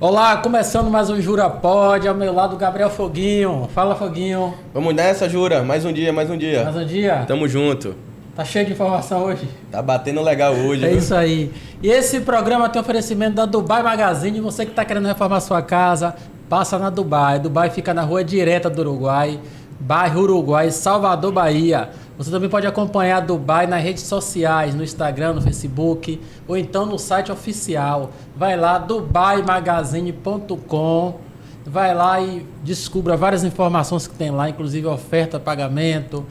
Olá, começando mais um Jura Pod, ao meu lado Gabriel Foguinho. Fala, Foguinho. Vamos nessa, Jura. Mais um dia. Mais um dia? Tamo junto. Tá cheio de informação hoje? Tá batendo legal hoje. É isso aí. E esse programa tem oferecimento da Dubai Magazine. Você que tá querendo reformar sua casa, passa na Dubai. Dubai fica na Rua Direta do Uruguai, bairro Uruguai, Salvador, Bahia. Você também pode acompanhar a Dubai nas redes sociais, no Instagram, no Facebook, ou então no site oficial. Vai lá, dubaimagazine.com. Vai lá e descubra várias informações que tem lá, inclusive oferta, pagamento.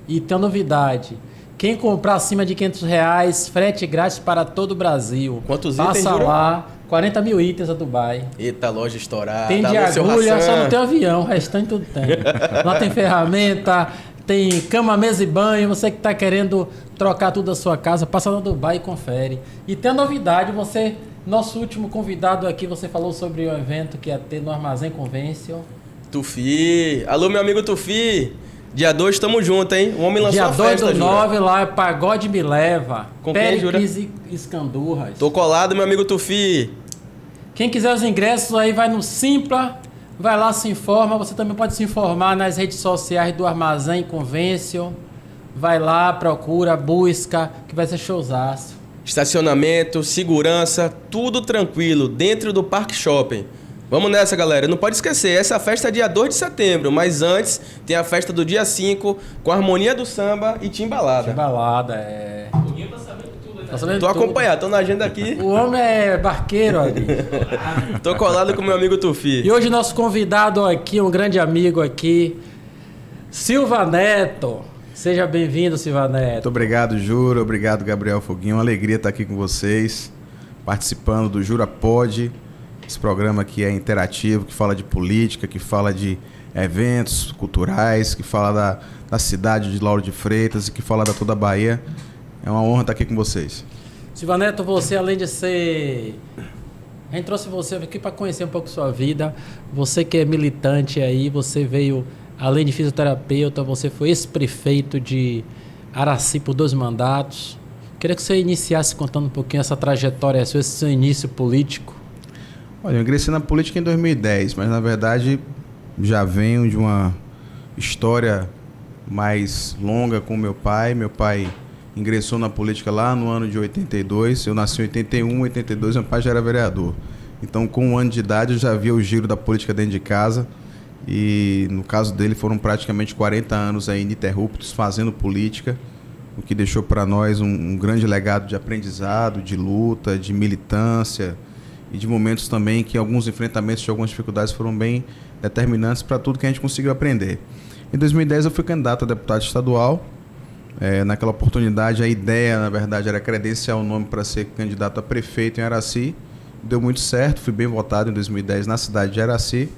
E tem uma novidade. Quem comprar acima de R$500, frete grátis para todo o Brasil. Quantos itens, Passa lá, 40 mil itens a Dubai. Eita, loja estourada. Tem de agulha, só não tem avião, o restante tudo tem. Lá tem ferramenta, tem cama, mesa e banho. Você que está querendo trocar tudo da sua casa, passa na Dubai e confere. E tem a novidade, nosso último convidado aqui, você falou sobre o evento que ia ter no Armazém Convention. Tufi. Alô, meu amigo Tufi. Dia 2, tamo junto, hein? O homem lançou a festa, Dia 2/9, lá é Pagode Me Leva. Com quem, Jura? Péricles e Escandurras. Tô colado, meu amigo Tufi. Quem quiser os ingressos aí, vai no Simpla, vai lá, se informa. Você também pode se informar nas redes sociais do Armazém Convention. Vai lá, procura, busca, que vai ser showzaço. Estacionamento, segurança, tudo tranquilo, dentro do Parque Shopping. Vamos nessa, galera. Não pode esquecer, essa festa é dia 2 de setembro, mas antes tem a festa do dia 5, com a Harmonia do Samba e Timbalada. Timbalada, é... Foguinho tá sabendo tudo, né? Tá sabendo Tô tudo. acompanhado, tô na agenda aqui. O homem é barqueiro ali. Tô colado com meu amigo Tufi. E hoje nosso convidado aqui, um grande amigo aqui, Silva Neto. Seja bem-vindo, Silva Neto. Muito obrigado, Jura. Obrigado, Gabriel Foguinho. Uma alegria estar aqui com vocês, participando do Jura Pod. Esse programa aqui é interativo, que fala de política, que fala de eventos culturais, que fala da cidade de Lauro de Freitas e que fala da toda a Bahia. É uma honra estar aqui com vocês. Silva Neto, você além de ser... A gente trouxe você aqui para conhecer um pouco sua vida. Você que é militante aí, você veio, além de fisioterapeuta, você foi ex-prefeito de Araci por 2 mandatos. Queria que você iniciasse contando um pouquinho essa trajetória, esse seu início político. Olha, eu ingressei na política em 2010, mas na verdade já venho de uma história mais longa com meu pai. Meu pai ingressou na política lá no ano de 82, eu nasci em 81, 82 meu pai já era vereador. Então com 1 ano de idade eu já via o giro da política dentro de casa e no caso dele foram praticamente 40 anos aí ininterruptos fazendo política, o que deixou para nós um grande legado de aprendizado, de luta, de militância, e de momentos também que alguns enfrentamentos de algumas dificuldades foram bem determinantes para tudo que a gente conseguiu aprender. Em 2010 eu fui candidato a deputado estadual. Naquela oportunidade a ideia, na verdade, era credenciar o nome para ser candidato a prefeito em Araci. Deu muito certo, fui bem votado em 2010 na cidade de Araci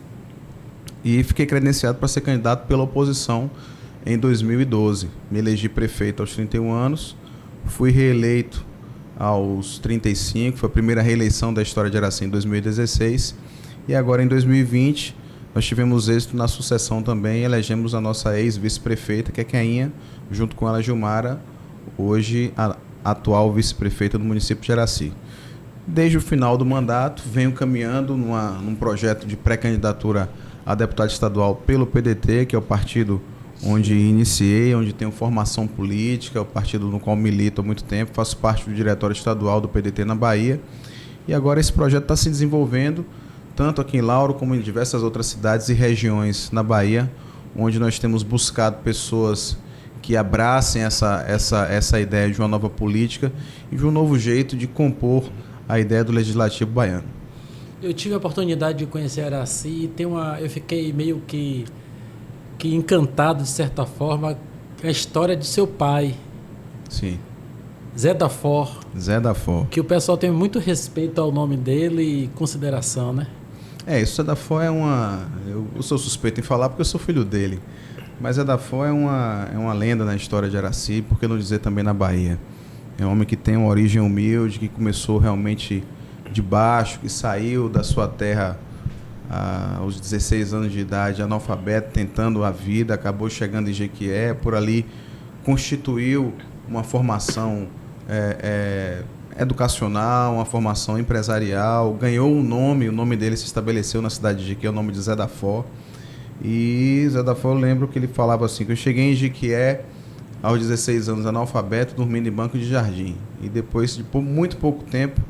e fiquei credenciado para ser candidato pela oposição em 2012. Me elegi prefeito aos 31 anos, fui reeleito aos 35, foi a primeira reeleição da história de Araci em 2016 e agora em 2020 nós tivemos êxito na sucessão também, elegemos a nossa ex-vice-prefeita, que é Keinha, junto com ela Gilmara, hoje a atual vice-prefeita do município de Araci. Desde o final do mandato venho caminhando num projeto de pré-candidatura a deputado estadual pelo PDT, que é o partido onde iniciei, onde tenho formação política, o partido no qual milito há muito tempo, faço parte do diretório estadual do PDT na Bahia. E agora esse projeto está se desenvolvendo, tanto aqui em Lauro como em diversas outras cidades e regiões na Bahia, onde nós temos buscado pessoas que abracem essa ideia de uma nova política e de um novo jeito de compor a ideia do Legislativo baiano. Eu tive a oportunidade de conhecer Araci e eu fiquei meio que encantado, de certa forma, com a história de seu pai. Sim. Zé da For. Zé da For. Que o pessoal tem muito respeito ao nome dele e consideração, né? Isso Zé da For é uma... Eu sou suspeito em falar porque eu sou filho dele. Mas Zé da For é uma lenda na história de Araci, por que não dizer também na Bahia. É um homem que tem uma origem humilde, que começou realmente de baixo, que saiu da sua terra aos 16 anos de idade, analfabeto, tentando a vida, acabou chegando em Jequié, por ali constituiu uma formação educacional, uma formação empresarial, ganhou um nome, o nome dele se estabeleceu na cidade de Jequié, o nome de Zé da Fó. E Zé da Fó, eu lembro que ele falava assim, que eu cheguei em Jequié aos 16 anos, analfabeto, dormindo em banco de jardim. E depois de muito pouco tempo,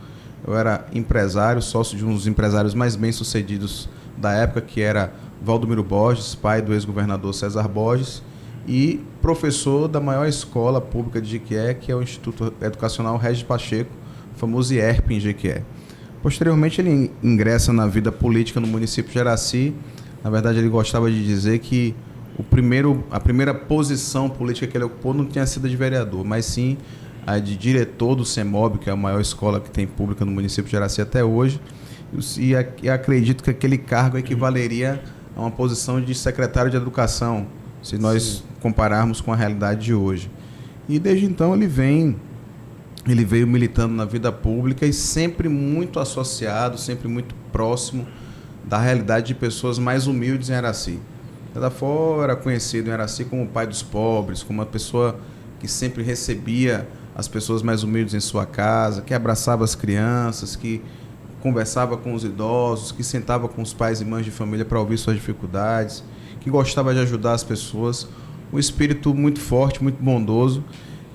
eu era empresário, sócio de um dos empresários mais bem-sucedidos da época, que era Valdomiro Borges, pai do ex-governador César Borges, e professor da maior escola pública de Jequié, que é o Instituto Educacional Regis Pacheco, famoso IERP em Jequié. Posteriormente, ele ingressa na vida política no município de Araci. Na verdade, ele gostava de dizer que a primeira posição política que ele ocupou não tinha sido de vereador, mas sim a de diretor do CEMOB, que é a maior escola que tem pública no município de Araci até hoje. E acredito que aquele cargo equivaleria a uma posição de secretário de Educação, se nós compararmos com a realidade de hoje. E desde então ele veio militando na vida pública e sempre muito associado, sempre muito próximo da realidade de pessoas mais humildes em Araci. Da Fó era conhecido em Araci como o pai dos pobres, como uma pessoa que sempre recebia as pessoas mais humildes em sua casa, que abraçava as crianças, que conversava com os idosos, que sentava com os pais e mães de família para ouvir suas dificuldades, que gostava de ajudar as pessoas, um espírito muito forte, muito bondoso,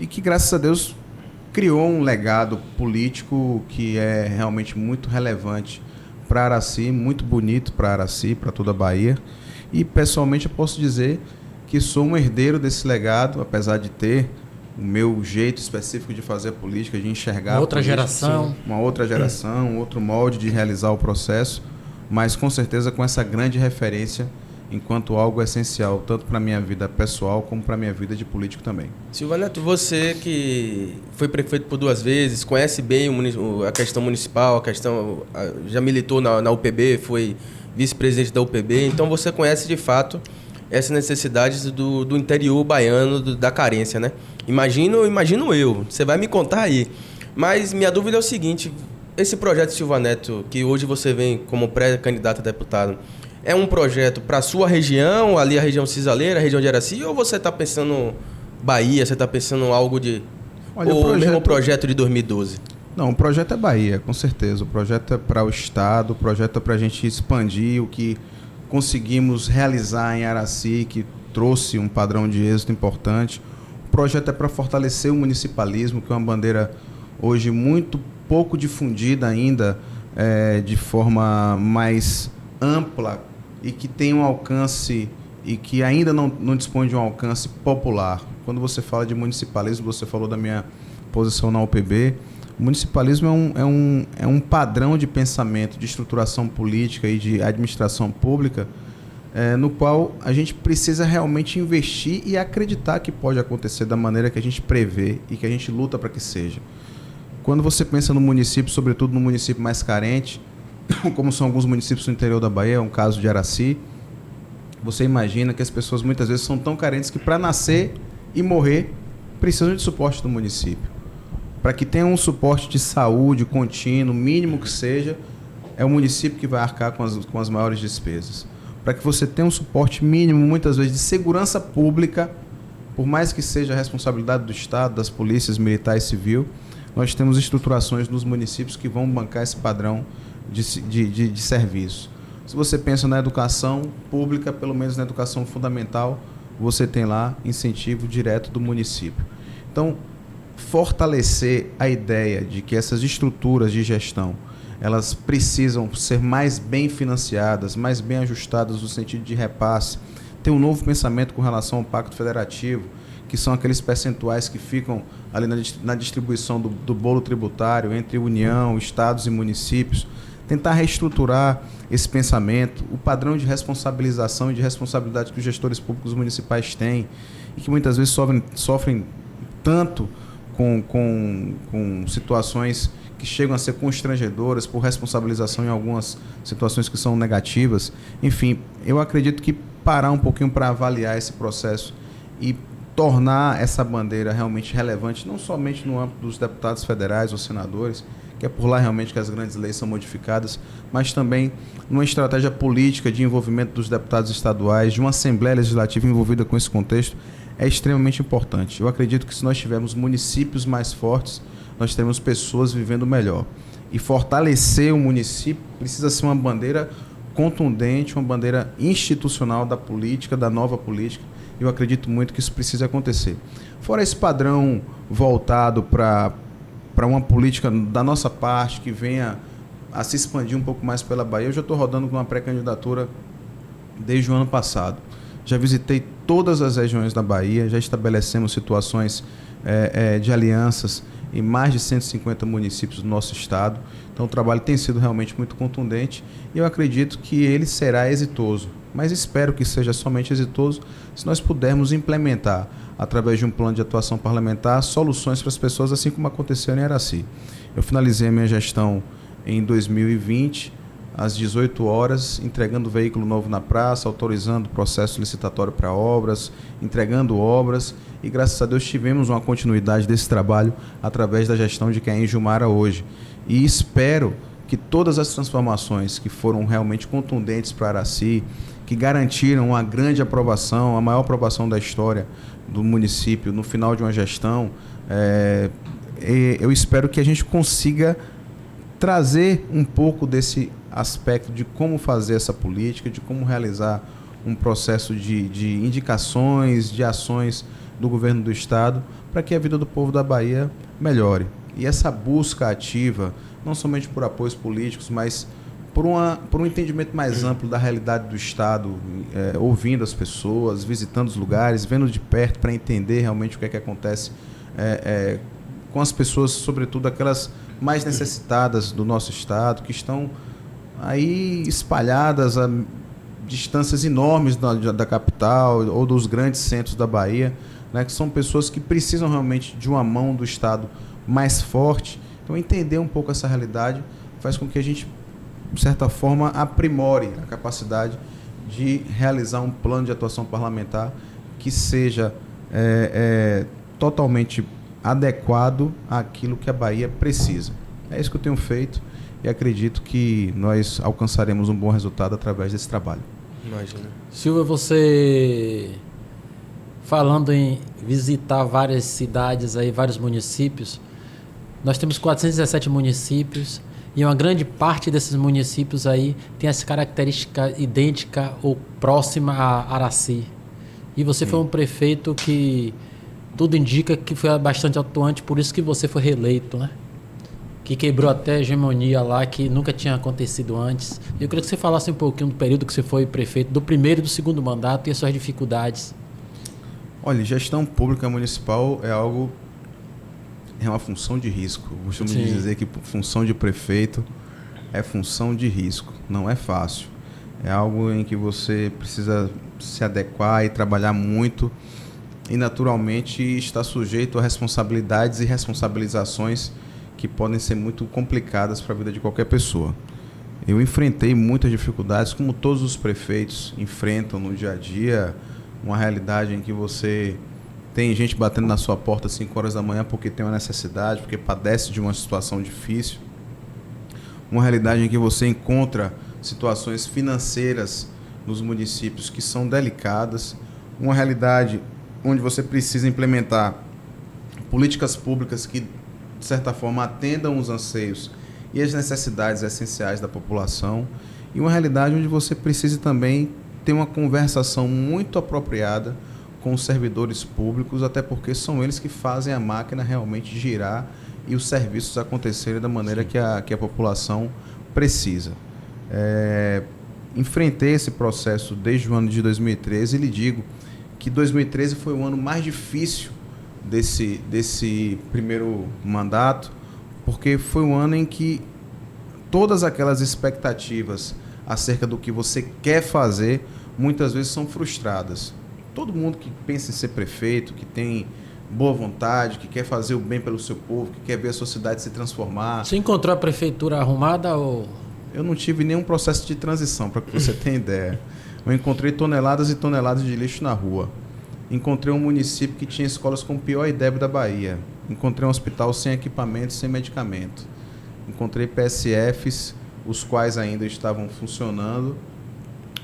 e que, graças a Deus, criou um legado político que é realmente muito relevante para Araci, muito bonito para Araci, para toda a Bahia. E, pessoalmente, eu posso dizer que sou um herdeiro desse legado, apesar de ter o meu jeito específico de fazer a política, de enxergar outra a política, geração. uma outra geração, outro molde de realizar o processo, mas com certeza com essa grande referência enquanto algo essencial, tanto para a minha vida pessoal como para a minha vida de político também. Silva Neto, você que foi prefeito por 2 vezes, conhece bem a questão municipal, já militou na UPB, foi vice-presidente da UPB, então você conhece de fato essas necessidades do interior baiano, da carência, né? Imagino eu, você vai me contar aí. Mas minha dúvida é o seguinte, esse projeto Silva Neto, que hoje você vem como pré-candidato a deputado, é um projeto para a sua região, ali a região cisaleira, a região de Araci, ou você está pensando Bahia, você está pensando algo de... Olha, ou o mesmo projeto de 2012? Não, o projeto é Bahia, com certeza. O projeto é para o Estado, o projeto é para a gente expandir o que conseguimos realizar em Araci, que trouxe um padrão de êxito importante. O projeto é para fortalecer o municipalismo, que é uma bandeira hoje muito pouco difundida ainda, de forma mais ampla e que tem um alcance e que ainda não dispõe de um alcance popular. Quando você fala de municipalismo, você falou da minha posição na UPB. O municipalismo é um padrão de pensamento, de estruturação política e de administração pública, no qual a gente precisa realmente investir e acreditar que pode acontecer da maneira que a gente prevê e que a gente luta para que seja. Quando você pensa no município, sobretudo no município mais carente, como são alguns municípios do interior da Bahia, é um caso de Araci, você imagina que as pessoas muitas vezes são tão carentes que para nascer e morrer precisam de suporte do município. Para que tenha um suporte de saúde contínuo, mínimo que seja, é o município que vai arcar com as maiores despesas. Para que você tenha um suporte mínimo, muitas vezes, de segurança pública, por mais que seja a responsabilidade do Estado, das polícias militar e civil, nós temos estruturações nos municípios que vão bancar esse padrão de serviço. Se você pensa na educação pública, pelo menos na educação fundamental, você tem lá incentivo direto do município. Então, fortalecer a ideia de que essas estruturas de gestão, elas precisam ser mais bem financiadas, mais bem ajustadas no sentido de repasse, ter um novo pensamento com relação ao Pacto Federativo, que são aqueles percentuais que ficam ali na distribuição do bolo tributário entre União, estados e municípios, tentar reestruturar esse pensamento, o padrão de responsabilização e de responsabilidade que os gestores públicos municipais têm e que muitas vezes sofrem tanto com situações que chegam a ser constrangedoras por responsabilização em algumas situações que são negativas. Enfim, eu acredito que parar um pouquinho para avaliar esse processo e tornar essa bandeira realmente relevante, não somente no âmbito dos deputados federais ou senadores, que é por lá realmente que as grandes leis são modificadas, mas também numa estratégia política de envolvimento dos deputados estaduais, de uma Assembleia Legislativa envolvida com esse contexto, é extremamente importante. Eu acredito que se nós tivermos municípios mais fortes, nós teremos pessoas vivendo melhor. E fortalecer o município precisa ser uma bandeira contundente, uma bandeira institucional da política, da nova política. Eu acredito muito que isso precisa acontecer. Fora esse padrão voltado para uma política da nossa parte, que venha a se expandir um pouco mais pela Bahia, eu já estou rodando com uma pré-candidatura desde o ano passado. Já visitei todas as regiões da Bahia, já estabelecemos situações de alianças em mais de 150 municípios do nosso estado. Então o trabalho tem sido realmente muito contundente e eu acredito que ele será exitoso. Mas espero que seja somente exitoso se nós pudermos implementar, através de um plano de atuação parlamentar, soluções para as pessoas, assim como aconteceu em Araci. Eu finalizei a minha gestão em 2020, às 18 horas, entregando veículo novo na praça, autorizando o processo licitatório para obras, entregando obras, e graças a Deus tivemos uma continuidade desse trabalho através da gestão de quem é Gilmara hoje. E espero que todas as transformações que foram realmente contundentes para Araci, que garantiram uma grande aprovação, a maior aprovação da história do município no final de uma gestão, eu espero que a gente consiga trazer um pouco desse aspecto de como fazer essa política, de como realizar um processo de indicações, de ações do governo do estado, para que a vida do povo da Bahia melhore. E essa busca ativa, não somente por apoios políticos, mas por um entendimento mais amplo da realidade do estado, ouvindo as pessoas, visitando os lugares, vendo de perto para entender realmente o que é que acontece com as pessoas, sobretudo aquelas mais necessitadas do nosso estado, que estão aí espalhadas a distâncias enormes da capital ou dos grandes centros da Bahia, né, que são pessoas que precisam realmente de uma mão do estado mais forte. Então, entender um pouco essa realidade faz com que a gente, de certa forma, aprimore a capacidade de realizar um plano de atuação parlamentar que seja totalmente adequado àquilo que a Bahia precisa. É isso que eu tenho feito e acredito que nós alcançaremos um bom resultado através desse trabalho. Imagina. Silvio, você falando em visitar várias cidades, aí, vários municípios, nós temos 417 municípios e uma grande parte desses municípios aí tem essa característica idêntica ou próxima a Araci. E você foi um prefeito que tudo indica que foi bastante atuante, por isso que você foi reeleito, né? Que quebrou até a hegemonia lá, que nunca tinha acontecido antes. Eu queria que você falasse um pouquinho do período que você foi prefeito, do primeiro e do segundo mandato e as suas dificuldades. Olha, gestão pública municipal é uma função de risco. Eu costumo dizer que função de prefeito é função de risco, não é fácil. É algo em que você precisa se adequar e trabalhar muito e, naturalmente, está sujeito a responsabilidades e responsabilizações que podem ser muito complicadas para a vida de qualquer pessoa. Eu enfrentei muitas dificuldades, como todos os prefeitos enfrentam no dia a dia, uma realidade em que você tem gente batendo na sua porta às 5 horas da manhã porque tem uma necessidade, porque padece de uma situação difícil. Uma realidade em que você encontra situações financeiras nos municípios que são delicadas. Uma realidade onde você precisa implementar políticas públicas que, de certa forma, atendam os anseios e as necessidades essenciais da população. E uma realidade onde você precisa também ter uma conversação muito apropriada com os servidores públicos, até porque são eles que fazem a máquina realmente girar e os serviços acontecerem da maneira que a população precisa. Enfrentei esse processo desde o ano de 2013 e lhe digo que 2013 foi o ano mais difícil desse primeiro mandato, porque foi um ano em que todas aquelas expectativas acerca do que você quer fazer, muitas vezes são frustradas. Todo mundo que pensa em ser prefeito, que tem boa vontade, que quer fazer o bem pelo seu povo, que quer ver a sociedade se transformar. Você encontrou a prefeitura arrumada ou... Eu não tive nenhum processo de transição, para que você tenha ideia. Eu encontrei toneladas e toneladas de lixo na rua. Encontrei um município que tinha escolas com o pior IDEB da Bahia. Encontrei um hospital sem equipamento, sem medicamento. Encontrei PSFs, os quais ainda estavam funcionando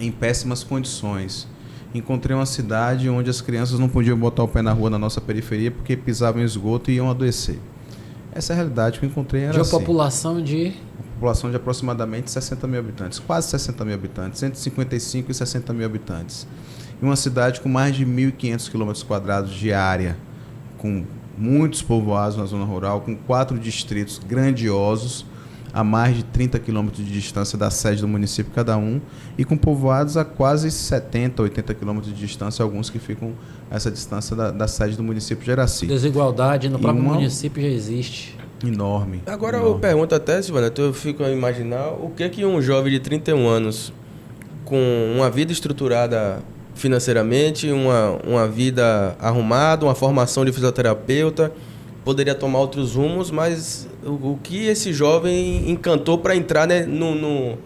em péssimas condições. Encontrei uma cidade onde as crianças não podiam botar o pé na rua na nossa periferia porque pisavam em esgoto e iam adoecer. Essa é a realidade que eu encontrei em De Araci. uma população de... População de aproximadamente 60 mil habitantes, quase 60 mil habitantes, entre 55 e 60 mil habitantes. Em uma cidade com mais de 1.500 km² de área, com muitos povoados na zona rural, com 4 distritos grandiosos, a mais de 30 quilômetros de distância da sede do município cada um, e com povoados a quase 70, 80 quilômetros de distância, alguns que ficam a essa distância da sede do município de Araci. Desigualdade no próprio município já existe. Enorme. Agora enorme. eu pergunto até, Silvana, eu fico a imaginar o que um jovem de 31 anos, com uma vida estruturada financeiramente, uma vida arrumada, uma formação de fisioterapeuta, poderia tomar outros rumos, mas o que esse jovem encantou para entrar, né, numa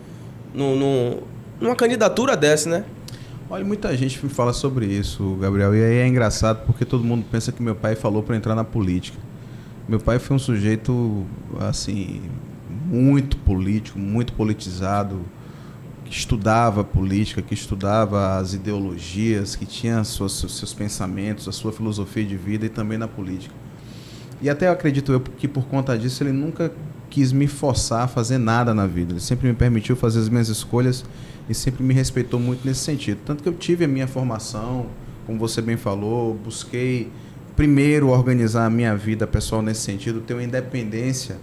candidatura dessa, né? Olha, muita gente me fala sobre isso, Gabriel, e aí é engraçado porque todo mundo pensa que meu pai falou para entrar na política. Meu pai foi um sujeito, assim, muito político, muito politizado, que estudava política, que estudava as ideologias, que tinha seus pensamentos, a sua filosofia de vida e também na política. E até eu acredito eu que por conta disso ele nunca quis me forçar a fazer nada na vida. Ele sempre me permitiu fazer as minhas escolhas e sempre me respeitou muito nesse sentido. Tanto que eu tive a minha formação, como você bem falou, busquei primeiro organizar a minha vida pessoal nesse sentido, ter uma independência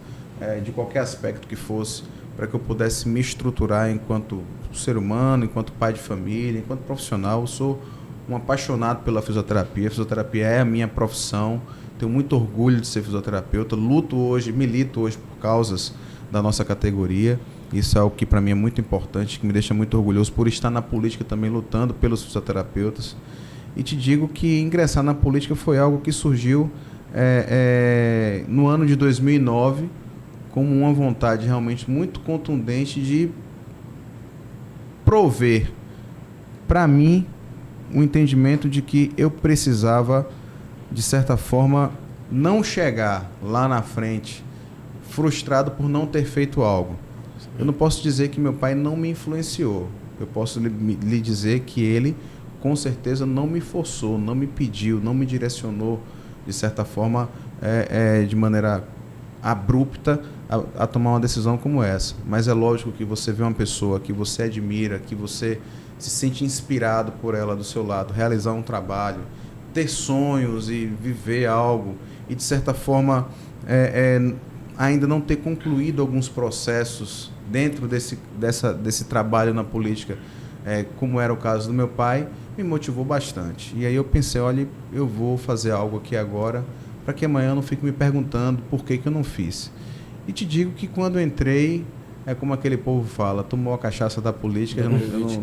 de qualquer aspecto que fosse, para que eu pudesse me estruturar enquanto ser humano, enquanto pai de família, enquanto profissional. Eu sou um apaixonado pela fisioterapia. A fisioterapia é a minha profissão. Tenho muito orgulho de ser fisioterapeuta. Milito hoje por causas da nossa categoria. Isso é algo que para mim é muito importante, que me deixa muito orgulhoso por estar na política também lutando pelos fisioterapeutas. E te digo que ingressar na política foi algo que surgiu no ano de 2009 como uma vontade realmente muito contundente de prover para mim o entendimento de que eu precisava, de certa forma, não chegar lá na frente frustrado por não ter feito algo. Eu não posso dizer que meu pai não me influenciou. Eu posso lhe dizer que ele, com certeza, não me forçou, não me pediu, não me direcionou, de certa forma, de maneira abrupta a tomar uma decisão como essa. Mas é lógico que você vê uma pessoa que você admira, que você se sente inspirado por ela do seu lado, realizar um trabalho, ter sonhos e viver algo, e de certa forma ainda não ter concluído alguns processos dentro desse trabalho na política, como era o caso do meu pai, me motivou bastante. E aí eu pensei, olha, eu vou fazer algo aqui agora, para que amanhã eu não fique me perguntando por que eu não fiz. E te digo que quando eu entrei, é como aquele povo fala, tomou a cachaça da política,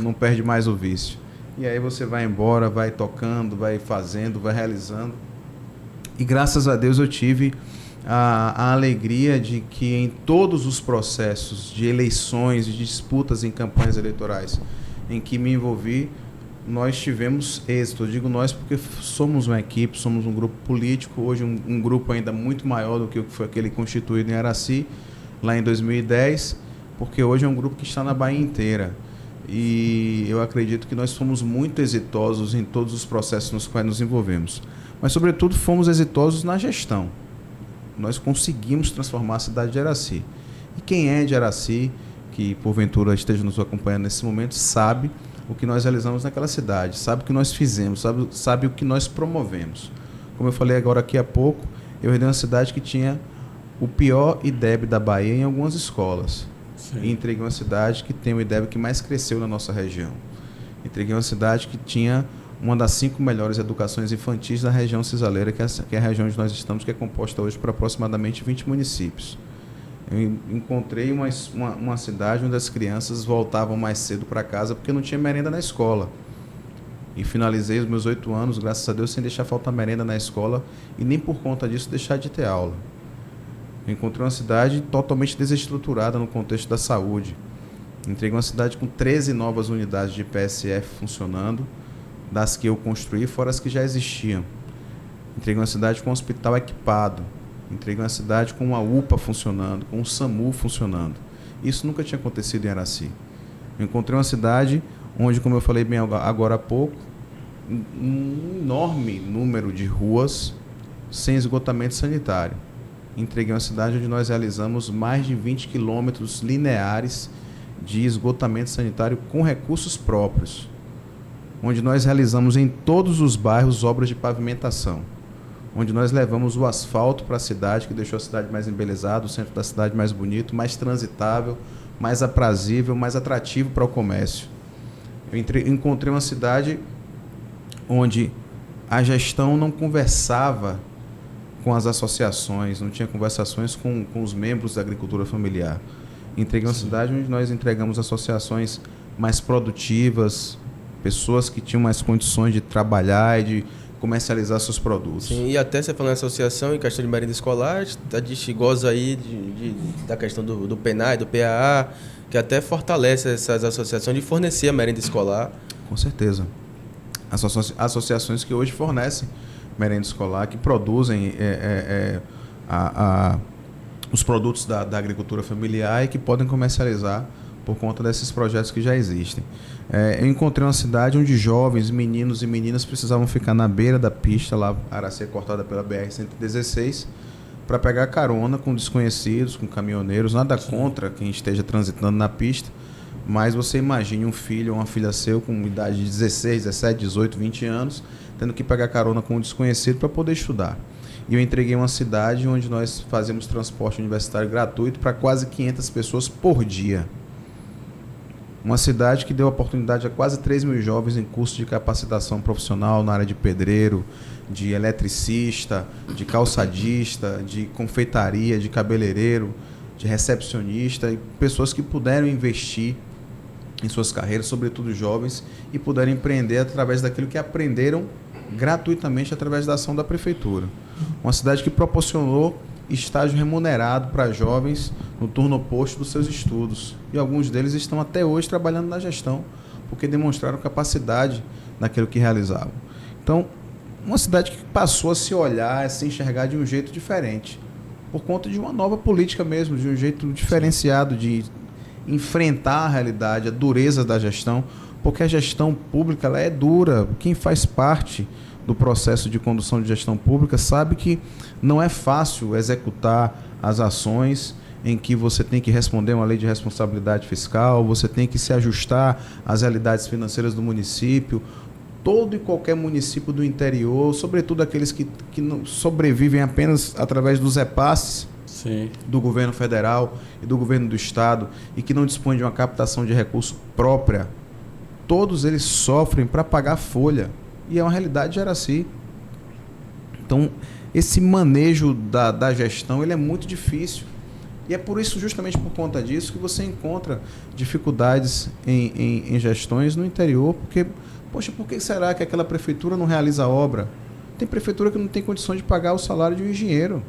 não perde mais o vício. E aí você vai embora, vai tocando, vai fazendo, vai realizando. E graças a Deus eu tive a alegria de que em todos os processos de eleições e de disputas em campanhas eleitorais em que me envolvi, nós tivemos êxito. Eu digo nós porque somos uma equipe, somos um grupo político, hoje um grupo ainda muito maior do que foi aquele constituído em Araci, lá em 2010, porque hoje é um grupo que está na Bahia inteira. E eu acredito que nós fomos muito exitosos em todos os processos nos quais nos envolvemos. Mas, sobretudo, fomos exitosos na gestão. Nós conseguimos transformar a cidade de Araci. E quem é de Araci, que porventura esteja nos acompanhando nesse momento, sabe o que nós realizamos naquela cidade, sabe o que nós fizemos, sabe o que nós promovemos. Como eu falei agora aqui há pouco, eu herdei uma cidade que tinha o pior IDEB da Bahia em algumas escolas. Sim. E entreguei uma cidade que tem o IDEB que mais cresceu na nossa região. Entreguei uma cidade que tinha uma das 5 melhores educações infantis da região cisaleira, que é a região onde nós estamos, que é composta hoje por aproximadamente 20 municípios. Eu encontrei uma cidade onde as crianças voltavam mais cedo para casa porque não tinha merenda na escola. E finalizei os meus 8 anos, graças a Deus, sem deixar faltar merenda na escola e nem por conta disso deixar de ter aula. Eu encontrei uma cidade totalmente desestruturada no contexto da saúde. Entreguei uma cidade com 13 novas unidades de PSF funcionando, das que eu construí, fora as que já existiam. Entreguei uma cidade com um hospital equipado. Entreguei uma cidade com uma UPA funcionando, com um SAMU funcionando. Isso nunca tinha acontecido em Araci. Eu encontrei uma cidade onde, como eu falei bem agora há pouco, um enorme número de ruas sem esgotamento sanitário. entreguei uma cidade onde nós realizamos mais de 20 quilômetros lineares de esgotamento sanitário com recursos próprios, onde nós realizamos em todos os bairros obras de pavimentação, onde nós levamos o asfalto para a cidade, que deixou a cidade mais embelezada, o centro da cidade mais bonito, mais transitável, mais aprazível, mais atrativo para o comércio. Eu encontrei uma cidade onde a gestão não conversava com as associações, não tinha conversações com os membros da agricultura familiar. Entreguei uma cidade onde nós entregamos associações mais produtivas, pessoas que tinham mais condições de trabalhar e de comercializar seus produtos. Sim, e até você falando em associação em questão de merenda escolar, a gente goza aí da questão do PENAI, do PAA, que até fortalece essas associações de fornecer a merenda escolar. Com certeza. Associações que hoje fornecem merenda escolar, que produzem os produtos da agricultura familiar e que podem comercializar por conta desses projetos que já existem. Eu encontrei uma cidade onde jovens, meninos e meninas precisavam ficar na beira da pista, lá Araci cortada pela BR-116, para pegar carona com desconhecidos, com caminhoneiros. Nada contra quem esteja transitando na pista, mas você imagine um filho ou uma filha seu com idade de 16, 17, 18, 20 anos, tendo que pegar carona com um desconhecido para poder estudar. E eu entreguei uma cidade onde nós fazemos transporte universitário gratuito para quase 500 pessoas por dia. Uma cidade que deu oportunidade a quase 3 mil jovens em curso de capacitação profissional na área de pedreiro, de eletricista, de calçadista, de confeitaria, de cabeleireiro, de recepcionista, e pessoas que puderam investir em suas carreiras, sobretudo jovens, e puderam empreender através daquilo que aprenderam gratuitamente através da ação da prefeitura. Uma cidade que proporcionou estágio remunerado para jovens no turno oposto dos seus estudos. E alguns deles estão até hoje trabalhando na gestão, porque demonstraram capacidade naquilo que realizavam. Então, uma cidade que passou a se olhar, a se enxergar de um jeito diferente, por conta de uma nova política mesmo, de um jeito diferenciado de enfrentar a realidade, a dureza da gestão, porque a gestão pública ela é dura. Quem faz parte do processo de condução de gestão pública sabe que não é fácil executar as ações em que você tem que responder uma lei de responsabilidade fiscal, você tem que se ajustar às realidades financeiras do município. Todo e qualquer município do interior, sobretudo aqueles que não sobrevivem apenas através dos repasses do governo federal e do governo do estado e que não dispõem de uma captação de recurso própria, todos eles sofrem para pagar a folha. E é uma realidade de Araci. Então, esse manejo da gestão ele é muito difícil. E é por isso, justamente por conta disso, que você encontra dificuldades em gestões no interior, porque, poxa, por que será que aquela prefeitura não realiza a obra? Tem prefeitura que não tem condição de pagar o salário de um engenheiro.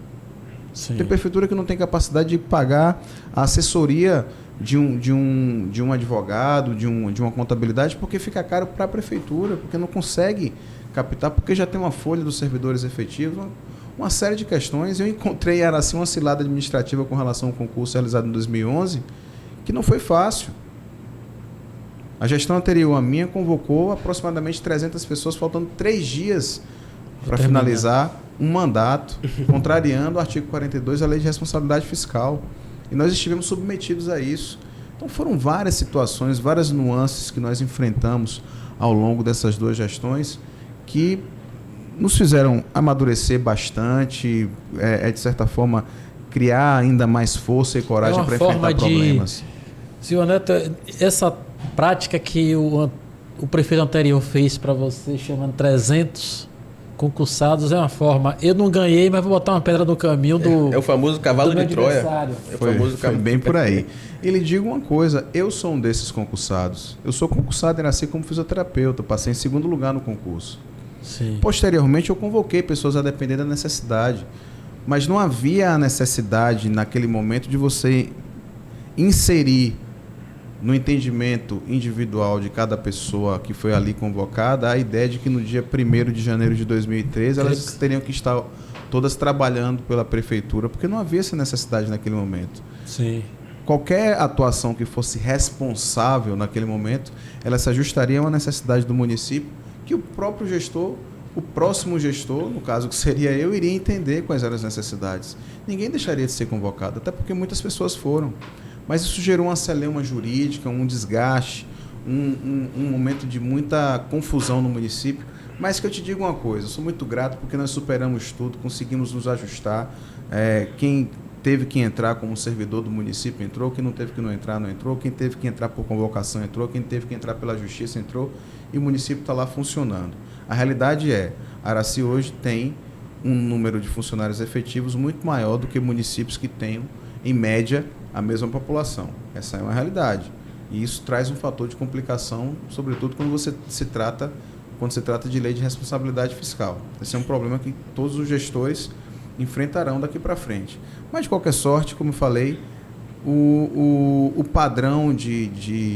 Sim. Tem prefeitura que não tem capacidade de pagar a assessoria de um advogado, de uma contabilidade, porque fica caro para a prefeitura, porque não consegue captar, porque já tem uma folha dos servidores efetivos, uma série de questões. Eu encontrei assim uma cilada administrativa com relação ao concurso realizado em 2011, que não foi fácil. A gestão anterior à minha convocou aproximadamente 300 pessoas, faltando 3 dias para finalizar um mandato, contrariando o artigo 42 da Lei de Responsabilidade Fiscal. E nós estivemos submetidos a isso. Então foram várias situações, várias nuances que nós enfrentamos ao longo dessas 2 gestões que nos fizeram amadurecer bastante, de certa forma, criar ainda mais força e coragem para enfrentar problemas. Senhor Neto, essa prática que o prefeito anterior fez para você, chamando 300 concursados, é uma forma. Eu não ganhei, mas vou botar uma pedra no caminho do. É o famoso cavalo de Troia. Foi bem por aí. E lhe digo uma coisa: eu sou um desses concursados. Eu sou concursado em Araci como fisioterapeuta, passei em 2º lugar no concurso. Sim. Posteriormente, eu convoquei pessoas a depender da necessidade. Mas não havia a necessidade, naquele momento, de você inserir no entendimento individual de cada pessoa que foi ali convocada a ideia de que no dia 1º de janeiro de 2013 elas teriam que estar todas trabalhando pela prefeitura, porque não havia essa necessidade naquele momento. Sim. Qualquer atuação que fosse responsável naquele momento, ela se ajustaria a uma necessidade do município que o próprio gestor o próximo gestor, no caso que seria eu, iria entender quais eram as necessidades. Ninguém deixaria de ser convocado, até porque muitas pessoas foram. Mas isso gerou uma celeuma jurídica, um desgaste, um momento de muita confusão no município. Mas que eu te digo uma coisa, eu sou muito grato porque nós superamos tudo, conseguimos nos ajustar. Quem teve que entrar como servidor do município entrou, quem não teve que não entrar, não entrou, quem teve que entrar por convocação entrou, quem teve que entrar pela justiça entrou, e o município está lá funcionando. A realidade é, Araci hoje tem um número de funcionários efetivos muito maior do que municípios que tenham, em média, a mesma população. Essa é uma realidade. E isso traz um fator de complicação, sobretudo quando se trata de lei de responsabilidade fiscal. Esse é um problema que todos os gestores enfrentarão daqui para frente. Mas, de qualquer sorte, como eu falei, o padrão de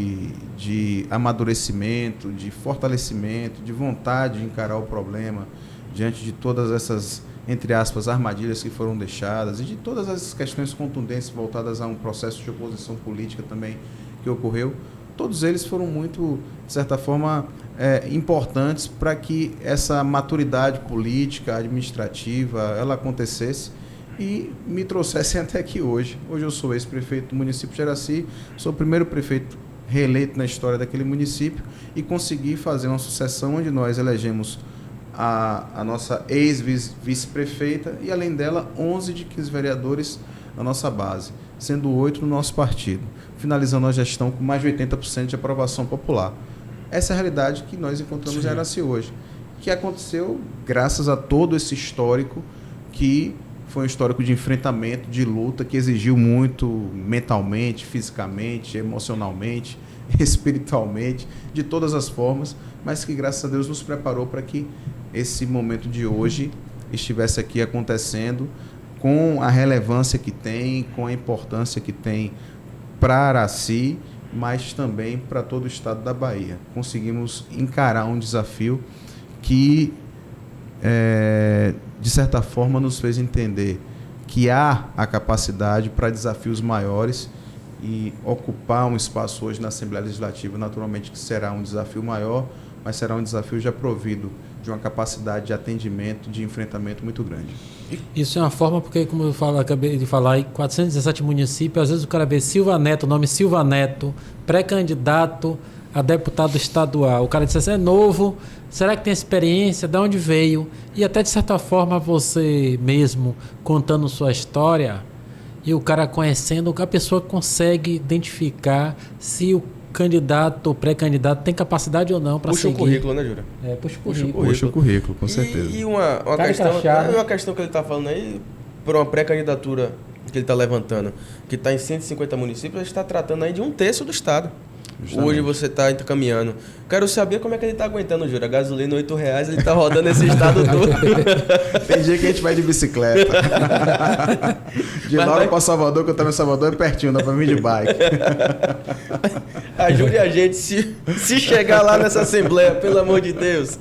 amadurecimento, de fortalecimento, de vontade de encarar o problema diante de todas essas, entre aspas, armadilhas que foram deixadas e de todas as questões contundentes voltadas a um processo de oposição política também que ocorreu, todos eles foram muito, de certa forma, importantes para que essa maturidade política, administrativa, ela acontecesse e me trouxessem até aqui hoje. Hoje eu sou ex-prefeito do município de Araci, sou o primeiro prefeito reeleito na história daquele município e consegui fazer uma sucessão onde nós elegemos a nossa ex-vice-prefeita e, além dela, 11 de 15 vereadores na nossa base, sendo 8 no nosso partido, finalizando a gestão com mais de 80% de aprovação popular. Essa é a realidade que nós encontramos em Araci hoje, que aconteceu graças a todo esse histórico, que foi um histórico de enfrentamento, de luta, que exigiu muito mentalmente, fisicamente, emocionalmente, espiritualmente, de todas as formas, mas que, graças a Deus, nos preparou para que esse momento de hoje estivesse aqui acontecendo com a relevância que tem, com a importância que tem para Araci, mas também para todo o estado da Bahia. Conseguimos encarar um desafio que, de certa forma, nos fez entender que há a capacidade para desafios maiores, e ocupar um espaço hoje na Assembleia Legislativa, naturalmente que será um desafio maior, mas será um desafio já provido de uma capacidade de atendimento, de enfrentamento muito grande. Isso é uma forma, porque, como eu acabei de falar, em 417 municípios, às vezes o cara vê Silva Neto, o nome Silva Neto, pré-candidato a deputado estadual. O cara diz assim, é novo, será que tem experiência, de onde veio? E até, de certa forma, você mesmo contando sua história, e o cara conhecendo, a pessoa consegue identificar se o candidato ou pré-candidato tem capacidade ou não para seguir. Puxa o currículo, né, Jura? Puxa o currículo. Puxa o currículo, com certeza. E uma questão que ele está falando aí, por uma pré-candidatura que ele está levantando, que está em 150 municípios, ele está tratando aí de 1/3 do estado. Justamente. Hoje você está encaminhando. Quero saber como é que ele está aguentando, Jura. Gasolina R$8, ele está rodando esse estado todo. Tem dia que a gente vai de bicicleta. De Laura para Salvador, que eu estou em Salvador, é pertinho, dá para vir de bike. Ajude a gente se chegar lá nessa assembleia, pelo amor de Deus.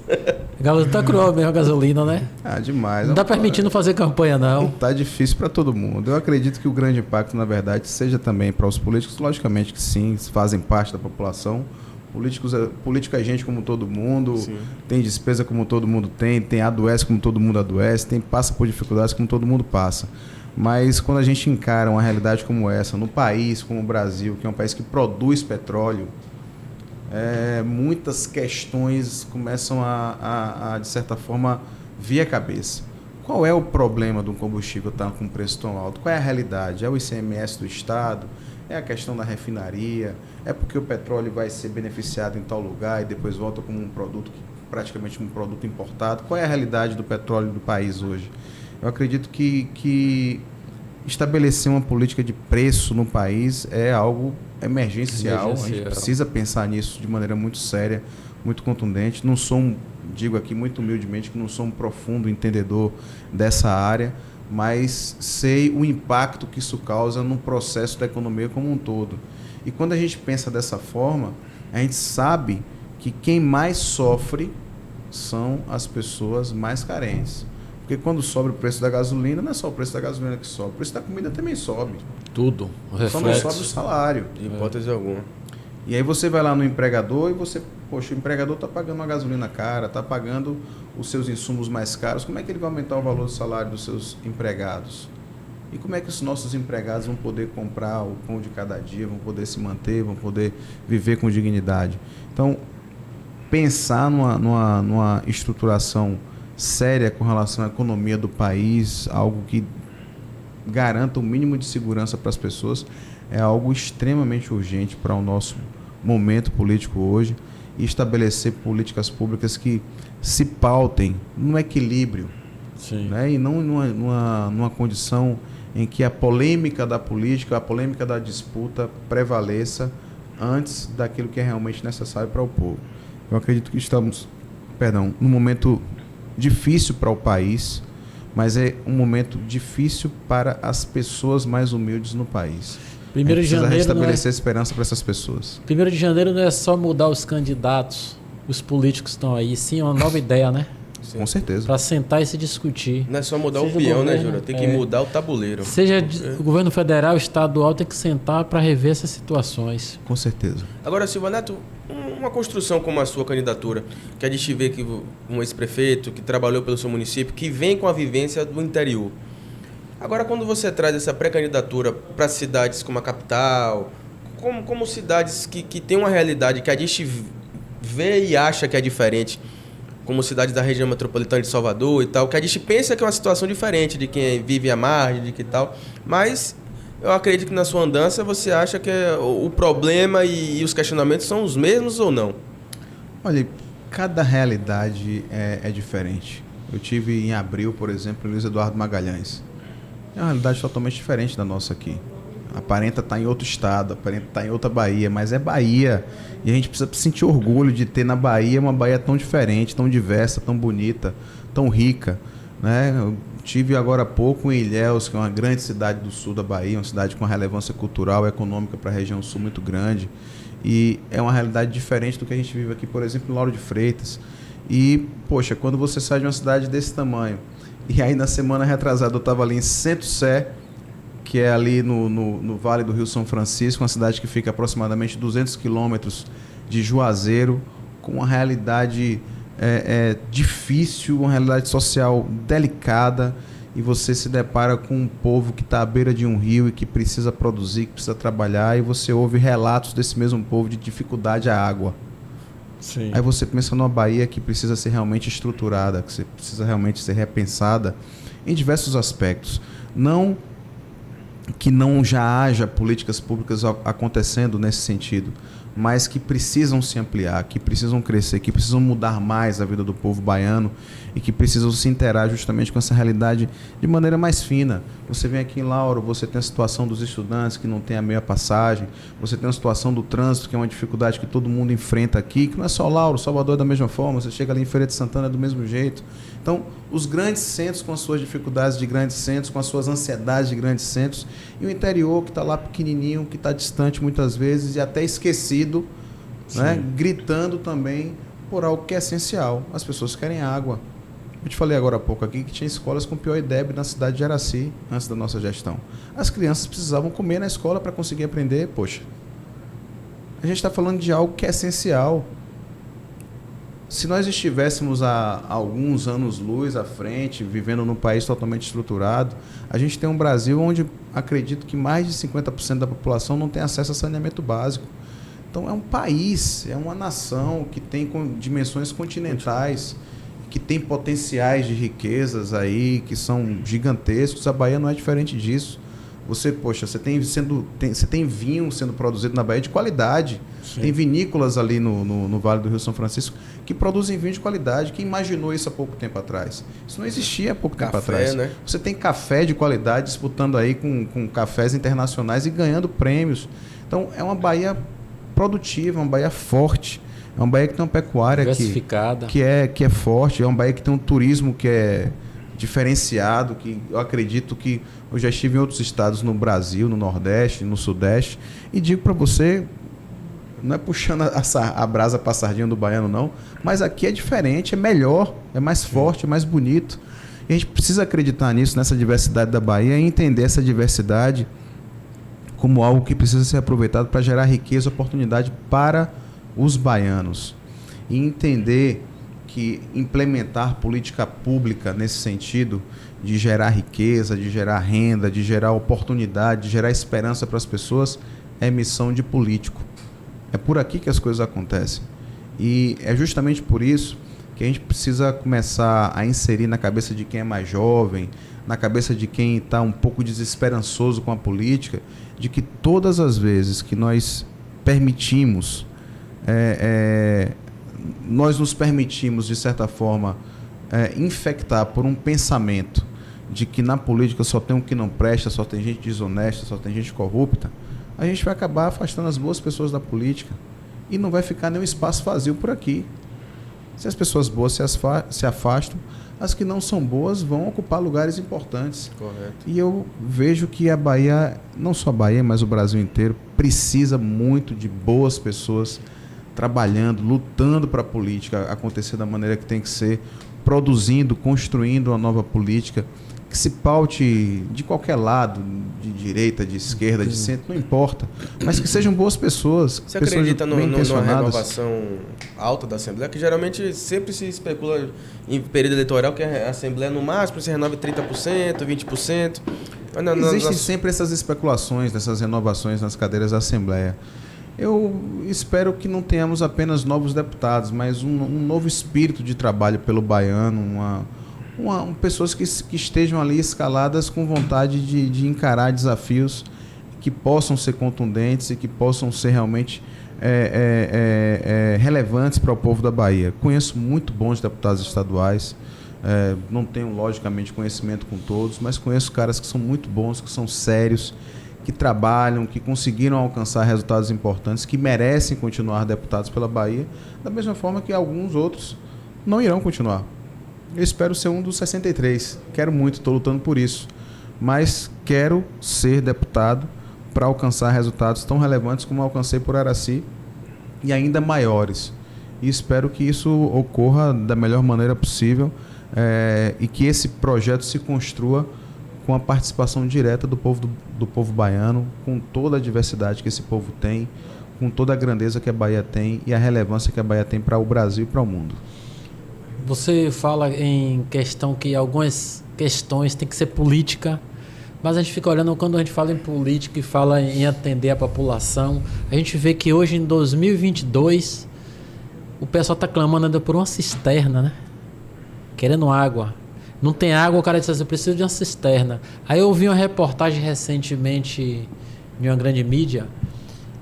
A gasolina tá cruel mesmo, a gasolina, né? Demais. Não tá permitindo fazer campanha, não. Tá difícil para todo mundo. Eu acredito que o grande impacto, na verdade, seja também para os políticos. Logicamente que sim, fazem parte da população. Político é gente como todo mundo, sim. Tem despesa como todo mundo tem adoece como todo mundo adoece, passa por dificuldades como todo mundo passa. Mas quando a gente encara uma realidade como essa, no país como o Brasil, que é um país que produz petróleo, muitas questões começam a, de certa forma, vir à cabeça. Qual é o problema do combustível estar com preço tão alto? Qual é a realidade? É o ICMS do Estado? É a questão da refinaria? É porque o petróleo vai ser beneficiado em tal lugar e depois volta como um produto, praticamente um produto importado? Qual é a realidade do petróleo do país hoje? Eu acredito que estabelecer uma política de preço no país é algo emergencial. A gente precisa pensar nisso de maneira muito séria, muito contundente. Não sou digo aqui muito humildemente que não sou um profundo entendedor dessa área, mas sei o impacto que isso causa no processo da economia como um todo. E quando a gente pensa dessa forma, a gente sabe que quem mais sofre são as pessoas mais carentes. Porque quando sobe o preço da gasolina, não é só o preço da gasolina que sobe, o preço da comida também sobe. Tudo. Só não sobe o salário. De hipótese alguma. E aí você vai lá no empregador e você, poxa, o empregador está pagando uma gasolina cara, está pagando os seus insumos mais caros, como é que ele vai aumentar o valor do salário dos seus empregados? E como é que os nossos empregados vão poder comprar o pão de cada dia, vão poder se manter, vão poder viver com dignidade? Então, pensar numa estruturação séria com relação à economia do país, algo que garanta o mínimo de segurança para as pessoas, é algo extremamente urgente para o nosso momento político hoje, e estabelecer políticas públicas que se pautem num equilíbrio, né? E não numa condição em que a polêmica da política, a polêmica da disputa prevaleça antes daquilo que é realmente necessário para o povo. Eu acredito que estamos, num momento difícil para o país, mas é um momento difícil para as pessoas mais humildes no país. 1º de janeiro restabelecer esperança para essas pessoas. 1º de janeiro não é só mudar os candidatos, os políticos estão aí, sim, é uma nova ideia, né? Sim. Com certeza. Para sentar e se discutir. Não é só mudar o peão, né, Júlio? Tem que mudar o tabuleiro. Seja o governo federal, estadual, tem que sentar para rever essas situações. Com certeza. Agora, Silva Neto, uma construção como a sua candidatura, que a gente vê que um ex-prefeito que trabalhou pelo seu município, que vem com a vivência do interior. Agora, quando você traz essa pré-candidatura para cidades como a capital, como cidades que têm uma realidade que a gente vê e acha que é diferente, como cidades da região metropolitana de Salvador e tal, que a gente pensa que é uma situação diferente de quem vive à margem, de que tal, mas eu acredito que na sua andança você acha que o problema e os questionamentos são os mesmos ou não? Olha, cada realidade é diferente. Eu tive em abril, por exemplo, em Luiz Eduardo Magalhães. É uma realidade totalmente diferente da nossa aqui. Aparenta estar em outro estado, aparenta estar em outra Bahia, mas é Bahia. E a gente precisa sentir orgulho de ter na Bahia uma Bahia tão diferente, tão diversa, tão bonita, tão rica, né? Eu tive agora há pouco em Ilhéus, que é uma grande cidade do sul da Bahia, uma cidade com uma relevância cultural e econômica para a região sul muito grande. E é uma realidade diferente do que a gente vive aqui, por exemplo, em Lauro de Freitas. E, poxa, quando você sai de uma cidade desse tamanho, e aí na semana retrasada eu estava ali em Centro-Sé, que é ali no Vale do Rio São Francisco, uma cidade que fica aproximadamente 200 quilômetros de Juazeiro, com uma realidade difícil, uma realidade social delicada, e você se depara com um povo que está à beira de um rio e que precisa produzir, que precisa trabalhar, e você ouve relatos desse mesmo povo de dificuldade à água. Sim. Aí você pensa numa Bahia que precisa ser realmente estruturada, que precisa realmente ser repensada em diversos aspectos. Não que não já haja políticas públicas acontecendo nesse sentido, mas que precisam se ampliar, que precisam crescer, que precisam mudar mais a vida do povo baiano e que precisam se interar justamente com essa realidade de maneira mais fina. Você vem aqui em Lauro, você tem a situação dos estudantes que não tem a meia passagem, você tem a situação do trânsito, que é uma dificuldade que todo mundo enfrenta aqui, que não é só Lauro, Salvador é da mesma forma, você chega ali em Feira de Santana é do mesmo jeito. Então, os grandes centros com as suas dificuldades de grandes centros, com as suas ansiedades de grandes centros, e o interior que está lá pequenininho, que está distante muitas vezes e até esquecido, né? Gritando também por algo que é essencial. As pessoas querem água. Eu te falei agora há pouco aqui que tinha escolas com pior IDEB na cidade de Araci, antes da nossa gestão. As crianças precisavam comer na escola para conseguir aprender. Poxa, a gente está falando de algo que é essencial. Se nós estivéssemos há alguns anos-luz à frente, vivendo num país totalmente estruturado, a gente tem um Brasil onde acredito que mais de 50% da população não tem acesso a saneamento básico. Então é um país, é uma nação que tem dimensões continentais, que tem potenciais de riquezas aí, que são gigantescos. A Bahia não é diferente disso. Você tem vinho sendo produzido na Bahia de qualidade. Sim. Tem vinícolas ali no Vale do Rio São Francisco que produzem vinho de qualidade. Quem imaginou isso há pouco tempo atrás? Isso não existia há pouco tempo atrás. Né? Você tem café de qualidade disputando aí com cafés internacionais e ganhando prêmios. Então, é uma Bahia produtiva, uma Bahia forte. É uma Bahia que tem uma pecuária que é forte. É uma Bahia que tem um turismo que é diferenciado, que eu acredito que eu já estive em outros estados no Brasil, no Nordeste, no Sudeste, e digo para você, não é puxando a brasa para a sardinha do baiano não, mas aqui é diferente, é melhor, é mais forte, é mais bonito. E a gente precisa acreditar nisso, nessa diversidade da Bahia, e entender essa diversidade como algo que precisa ser aproveitado para gerar riqueza e oportunidade para os baianos. E entender que implementar política pública nesse sentido de gerar riqueza, de gerar renda, de gerar oportunidade, de gerar esperança para as pessoas é missão de político. É por aqui que as coisas acontecem. E é justamente por isso que a gente precisa começar a inserir na cabeça de quem é mais jovem, na cabeça de quem está um pouco desesperançoso com a política, de que todas as vezes que nós permitimos, nós nos permitimos, de certa forma, infectar por um pensamento de que na política só tem um que não presta, só tem gente desonesta, só tem gente corrupta, a gente vai acabar afastando as boas pessoas da política e não vai ficar nenhum espaço vazio por aqui. Se as pessoas boas se afastam, as que não são boas vão ocupar lugares importantes. Correto. E eu vejo que a Bahia, não só a Bahia, mas o Brasil inteiro, precisa muito de boas pessoas trabalhando, lutando para a política acontecer da maneira que tem que ser, produzindo, construindo uma nova política que se paute de qualquer lado, de direita, de esquerda, de centro, não importa, mas que sejam boas pessoas. Você pessoas acredita bem numa intencionadas. renovação alta da Assembleia? Que geralmente sempre se especula em período eleitoral que a Assembleia no máximo se renova 30%, 20%. Existem sempre essas especulações, dessas renovações nas cadeiras da Assembleia. Eu espero que não tenhamos apenas novos deputados, mas um novo espírito de trabalho pelo baiano, pessoas que estejam ali escaladas com vontade de encarar desafios que possam ser contundentes e que possam ser realmente relevantes para o povo da Bahia. Conheço muito bons deputados estaduais, não tenho, logicamente, conhecimento com todos, mas conheço caras que são muito bons, que são sérios, que trabalham, que conseguiram alcançar resultados importantes, que merecem continuar deputados pela Bahia, da mesma forma que alguns outros não irão continuar. Eu espero ser um dos 63. Quero muito, estou lutando por isso. Mas quero ser deputado para alcançar resultados tão relevantes como alcancei por Araci e ainda maiores. E espero que isso ocorra da melhor maneira possível e que esse projeto se construa com a participação direta do povo baiano, com toda a diversidade que esse povo tem, com toda a grandeza que a Bahia tem e a relevância que a Bahia tem para o Brasil e para o mundo. Você fala em questão que algumas questões têm que ser política, mas a gente fica olhando, quando a gente fala em política e fala em atender a população, a gente vê que hoje em 2022 o pessoal está clamando ainda por uma cisterna, né? Querendo água. Não tem água, o cara diz assim, eu preciso de uma cisterna. Aí eu ouvi uma reportagem recentemente em uma grande mídia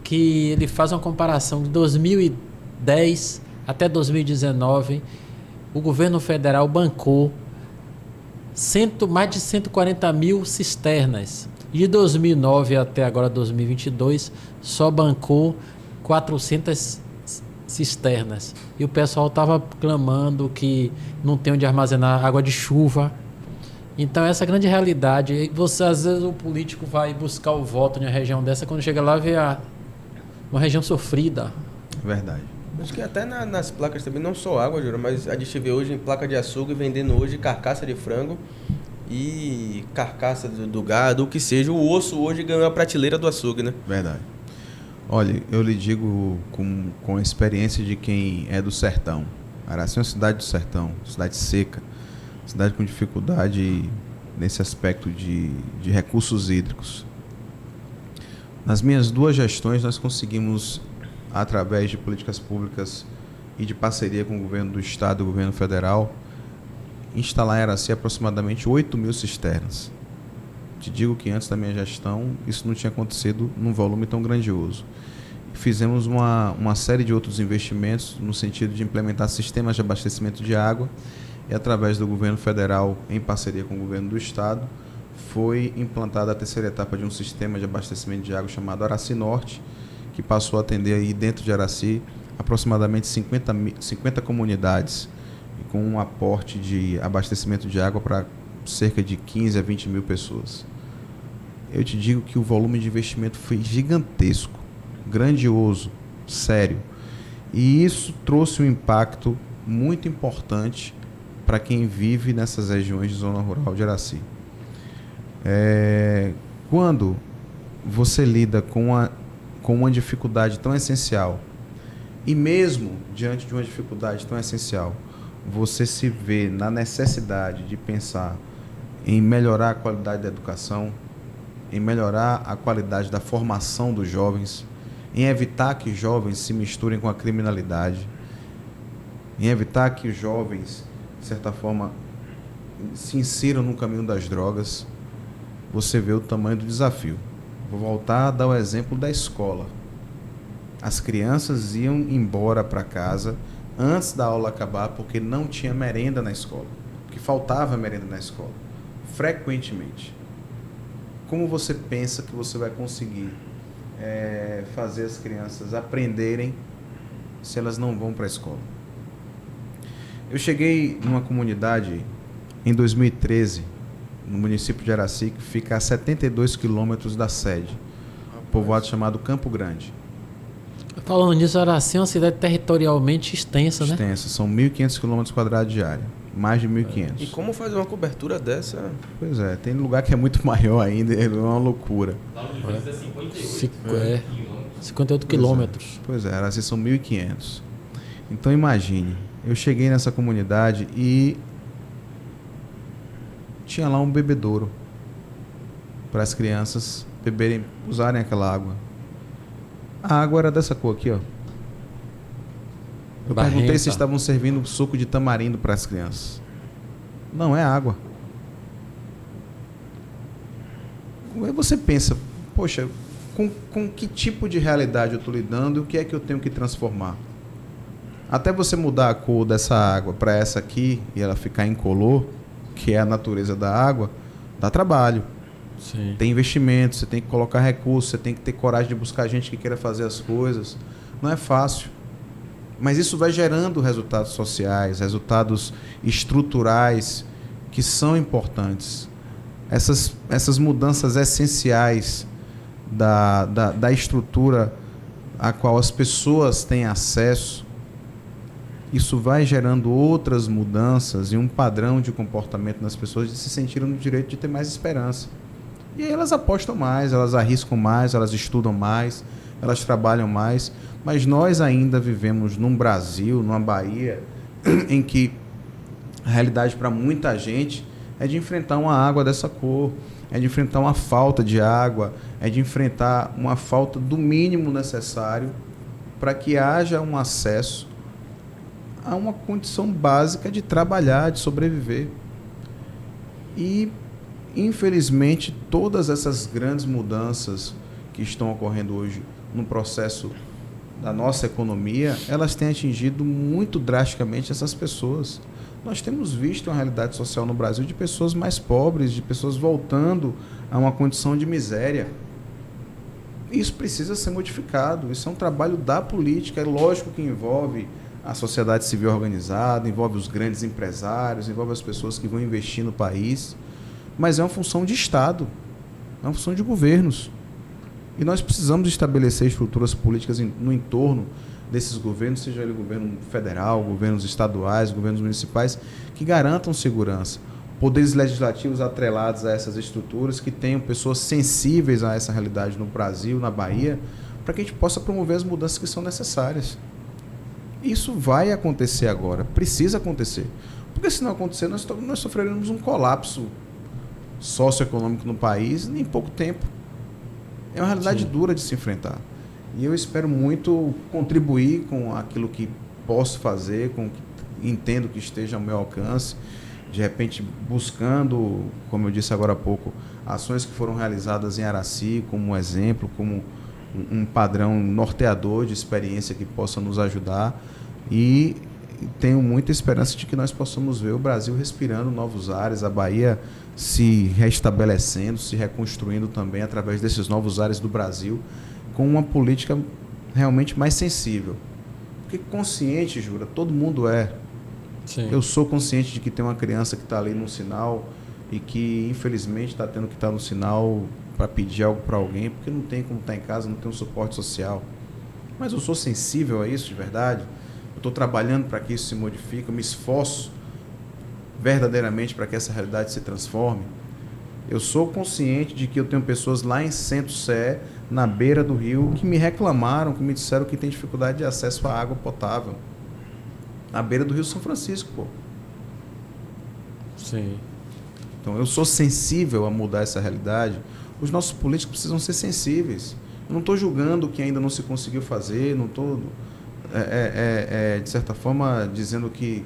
que ele faz uma comparação de 2010 até 2019. O governo federal bancou mais de 140 mil cisternas. De 2009 até agora 2022, só bancou 400 cisternas. E o pessoal estava clamando que não tem onde armazenar água de chuva. Então essa é a grande realidade. Você, às vezes o político vai buscar o voto em uma região dessa, quando chega lá vê uma região sofrida. Verdade. Acho que até nas placas também, não só água, Jura, mas a gente vê hoje em placa de açougue vendendo hoje carcaça de frango e carcaça do gado, o que seja. O osso hoje ganhou a prateleira do açougue, né? Verdade. Olha, eu lhe digo com a experiência de quem é do sertão. Araci é uma cidade do sertão, cidade seca, cidade com dificuldade nesse aspecto de recursos hídricos. Nas minhas 2 gestões, nós conseguimos, através de políticas públicas e de parceria com o governo do estado e o governo federal, instalar em Araci aproximadamente 8 mil cisternas. Te digo que antes da minha gestão isso não tinha acontecido num volume tão grandioso. Fizemos uma série de outros investimentos no sentido de implementar sistemas de abastecimento de água e, através do governo federal, em parceria com o governo do estado, foi implantada a 3ª etapa de um sistema de abastecimento de água chamado Araci Norte, que passou a atender aí dentro de Araci aproximadamente 50 comunidades, e com um aporte de abastecimento de água para cerca de 15 a 20 mil pessoas. Eu te digo que o volume de investimento foi gigantesco, grandioso, sério. E isso trouxe um impacto muito importante para quem vive nessas regiões de zona rural de Araci. Quando você lida com uma dificuldade tão essencial, e mesmo diante de uma dificuldade tão essencial, você se vê na necessidade de pensar em melhorar a qualidade da educação, em melhorar a qualidade da formação dos jovens, em evitar que jovens se misturem com a criminalidade, em evitar que os jovens, de certa forma, se insiram no caminho das drogas, você vê o tamanho do desafio. Vou voltar a dar o exemplo da escola. As crianças iam embora para casa antes da aula acabar porque não tinha merenda na escola, porque faltava merenda na escola, frequentemente. Como você pensa que você vai conseguir fazer as crianças aprenderem se elas não vão para a escola? Eu cheguei numa comunidade em 2013, no município de Araci, que fica a 72 quilômetros da sede, povoado chamado Campo Grande. Falando nisso, Araci é uma cidade territorialmente extensa, né? Extensa, são 1.500 km² de área, mais de 1.500. E como fazer uma cobertura dessa? Pois é, tem lugar que é muito maior ainda, é uma loucura. Lá onde fez é 58. 58 quilômetros. Pois é, Araci são 1.500. Então imagine, eu cheguei nessa comunidade e tinha lá um bebedouro para as crianças beberem, usarem aquela água. A água era dessa cor aqui, ó. Eu perguntei se estavam servindo suco de tamarindo para as crianças. Não é água. Aí você pensa, poxa, com que tipo de realidade eu estou lidando e o que é que eu tenho que transformar? Até você mudar a cor dessa água para essa aqui e ela ficar incolor, que é a natureza da água, dá trabalho. Sim. Tem investimento, você tem que colocar recursos, você tem que ter coragem de buscar gente que queira fazer as coisas. Não é fácil. Mas isso vai gerando resultados sociais, resultados estruturais que são importantes. Essas mudanças essenciais da estrutura a qual as pessoas têm acesso, isso vai gerando outras mudanças e um padrão de comportamento nas pessoas de se sentirem no direito de ter mais esperança. E aí elas apostam mais, elas arriscam mais, elas estudam mais, elas trabalham mais. Mas nós ainda vivemos num Brasil, numa Bahia, em que a realidade para muita gente é de enfrentar uma água dessa cor, é de enfrentar uma falta de água, é de enfrentar uma falta do mínimo necessário para que haja um acesso a uma condição básica de trabalhar, de sobreviver. E infelizmente, todas essas grandes mudanças que estão ocorrendo hoje no processo da nossa economia, elas têm atingido muito drasticamente essas pessoas. Nós temos visto uma realidade social no Brasil de pessoas mais pobres, de pessoas voltando a uma condição de miséria. Isso precisa ser modificado, isso é um trabalho da política, é lógico que envolve a sociedade civil organizada, envolve os grandes empresários, envolve as pessoas que vão investir no país, mas é uma função de Estado, é uma função de governos. E nós precisamos estabelecer estruturas políticas no entorno desses governos, seja ele governo federal, governos estaduais, governos municipais, que garantam segurança. Poderes legislativos atrelados a essas estruturas, que tenham pessoas sensíveis a essa realidade no Brasil, na Bahia, para que a gente possa promover as mudanças que são necessárias. Isso vai acontecer agora, precisa acontecer. Porque se não acontecer, nós sofreremos um colapso socioeconômico no país em pouco tempo. É uma realidade dura de se enfrentar. E eu espero muito contribuir com aquilo que posso fazer, com o que entendo que esteja ao meu alcance, de repente buscando, como eu disse agora há pouco, ações que foram realizadas em Araci como um exemplo, como um padrão norteador de experiência que possa nos ajudar, e tenho muita esperança de que nós possamos ver o Brasil respirando novos ares, a Bahia se restabelecendo, se reconstruindo também através desses novos ares do Brasil, com uma política realmente mais sensível. Porque consciente, Jura, todo mundo é. Sim. Eu sou consciente de que tem uma criança que está ali no sinal e que infelizmente está tendo que estar no sinal para pedir algo para alguém, porque não tem como estar em casa, não tem um suporte social. Mas eu sou sensível a isso de verdade. Eu estou trabalhando para que isso se modifique, eu me esforço verdadeiramente para que essa realidade se transforme. Eu sou consciente de que eu tenho pessoas lá em Centro-Sé, na beira do rio, que me reclamaram, que me disseram que tem dificuldade de acesso à água potável. Na beira do Rio São Francisco, pô. Sim. Então, eu sou sensível a mudar essa realidade. Os nossos políticos precisam ser sensíveis. Eu não estou julgando o que ainda não se conseguiu fazer, não estou, de certa forma, dizendo que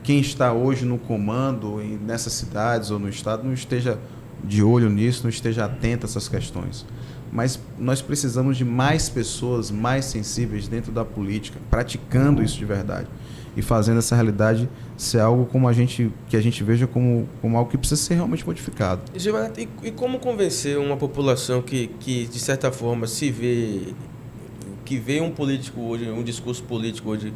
quem está hoje no comando nessas cidades ou no estado não esteja de olho nisso, não esteja atento a essas questões. Mas nós precisamos de mais pessoas mais sensíveis dentro da política, praticando isso de verdade e fazendo essa realidade ser algo que a gente veja como algo que precisa ser realmente modificado. E como convencer uma população que de certa forma que vê um político hoje, um discurso político hoje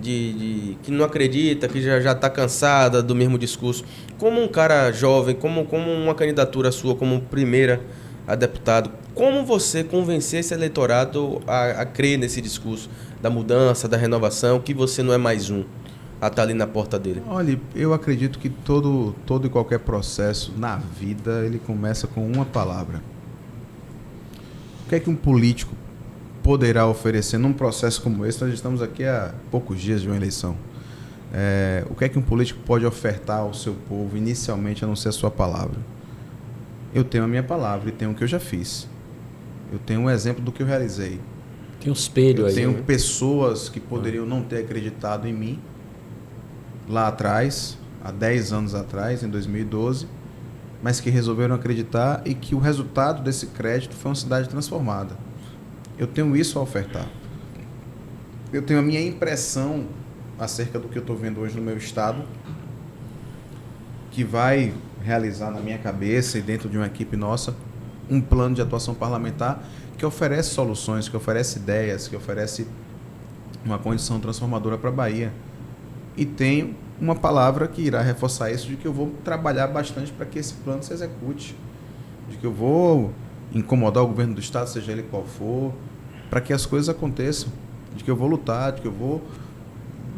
que não acredita, que já está cansada do mesmo discurso, como um cara jovem, como uma candidatura sua, como primeira a deputado, como você convencer esse eleitorado a crer nesse discurso da mudança, da renovação, que você não é mais um a estar ali na porta dele? Olha, eu acredito que todo e qualquer processo na vida, ele começa com uma palavra. O que é que um político poderá oferecer num processo como esse? Nós estamos aqui há poucos dias de uma eleição. O que é que um político pode ofertar ao seu povo inicialmente, a não ser a sua palavra? Eu tenho a minha palavra e tenho o que eu já fiz. Eu tenho um exemplo do que eu realizei. Tem um espelho aí. Eu tenho pessoas que poderiam não ter acreditado em mim lá atrás, há 10 anos atrás, em 2012, mas que resolveram acreditar e que o resultado desse crédito foi uma cidade transformada. Eu tenho isso a ofertar. Eu tenho a minha impressão acerca do que eu estou vendo hoje no meu estado, que vai realizar na minha cabeça e dentro de uma equipe nossa um plano de atuação parlamentar que oferece soluções, que oferece ideias, que oferece uma condição transformadora para a Bahia. E tenho uma palavra que irá reforçar isso, de que eu vou trabalhar bastante para que esse plano se execute, de que eu vou incomodar o governo do estado, seja ele qual for, para que as coisas aconteçam, de que eu vou lutar, de que eu vou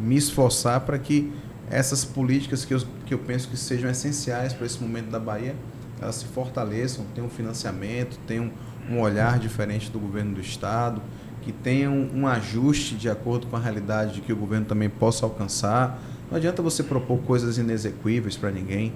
me esforçar para que essas políticas que eu penso que sejam essenciais para esse momento da Bahia, elas se fortaleçam, tenham um financiamento, tenham um olhar diferente do governo do estado, que tenham um ajuste de acordo com a realidade de que o governo também possa alcançar. Não adianta você propor coisas inexequíveis para ninguém.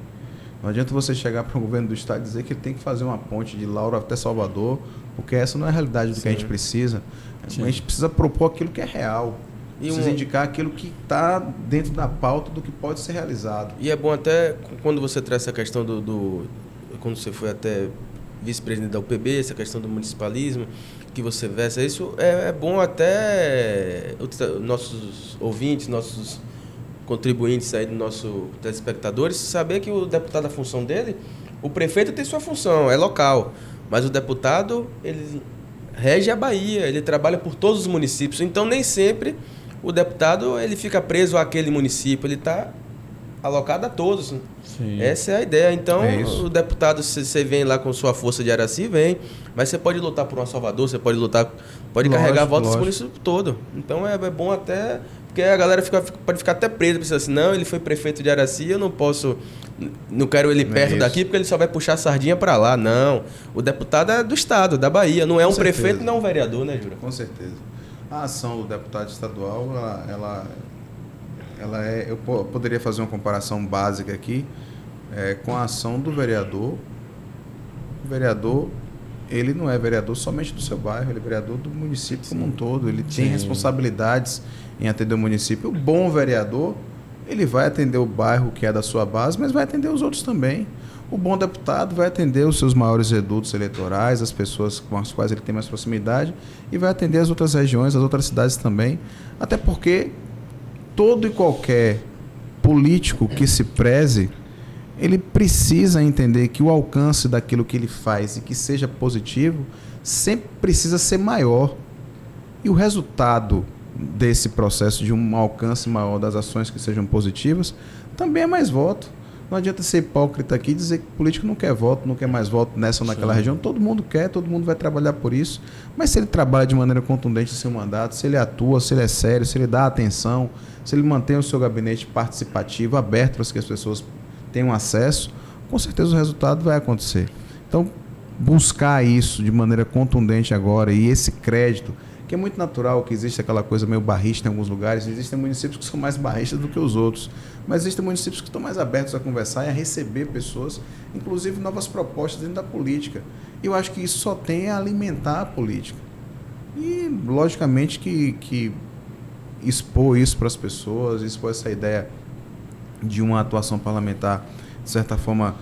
Não adianta você chegar para o governo do estado e dizer que ele tem que fazer uma ponte de Lauro até Salvador, porque essa não é a realidade do que a gente precisa. Sim. A gente precisa propor aquilo que é real. Precisa indicar aquilo que está dentro da pauta do que pode ser realizado. E é bom até quando você traz essa questão quando você foi até vice-presidente da UPB, essa questão do municipalismo, que você versa isso, é bom até nossos ouvintes, nossos contribuintes aí, dos nossos telespectadores, saber que o deputado, a função dele, o prefeito tem sua função, é local, mas o deputado, ele rege a Bahia, ele trabalha por todos os municípios, então nem sempre o deputado ele fica preso àquele município, ele está alocado a todos. Sim. Essa é a ideia. Então, o deputado, se você vem lá com sua força de Araci, vem, mas você pode lutar por uma Salvador, você pode lutar, carregar a volta desse município todo. Então, é bom até, porque a galera pode ficar até presa, pensando assim, não, ele foi prefeito de Araci, eu não quero ele perto daqui, porque ele só vai puxar a sardinha para lá. Não, o deputado é do estado, da Bahia, não é um prefeito, não é um vereador, né, Jura? Com certeza. A ação do deputado estadual, ela é, eu poderia fazer uma comparação básica aqui com a ação do vereador. O vereador, ele não é vereador somente do seu bairro, ele é vereador do município como um todo, ele tem responsabilidades em atender o município. O bom vereador, ele vai atender o bairro que é da sua base, mas vai atender os outros também. O bom deputado vai atender os seus maiores redutos eleitorais, as pessoas com as quais ele tem mais proximidade, e vai atender as outras regiões, as outras cidades também, até porque todo e qualquer político que se preze, ele precisa entender que o alcance daquilo que ele faz e que seja positivo sempre precisa ser maior. E o resultado desse processo de um alcance maior das ações que sejam positivas também é mais voto. Não adianta ser hipócrita aqui e dizer que o político não quer voto, não quer mais voto nessa ou naquela região. Todo mundo quer, todo mundo vai trabalhar por isso. Mas se ele trabalha de maneira contundente em seu mandato, se ele atua, se ele é sério, se ele dá atenção, se ele mantém o seu gabinete participativo, aberto para que as pessoas tenham acesso, com certeza o resultado vai acontecer. Então, buscar isso de maneira contundente agora e esse crédito, que é muito natural que existe aquela coisa meio barrista em alguns lugares, existem municípios que são mais barristas do que os outros, mas existem municípios que estão mais abertos a conversar e a receber pessoas, inclusive novas propostas dentro da política. E eu acho que isso só tem a alimentar a política. E, logicamente, que expor isso para as pessoas, expor essa ideia de uma atuação parlamentar, de certa forma,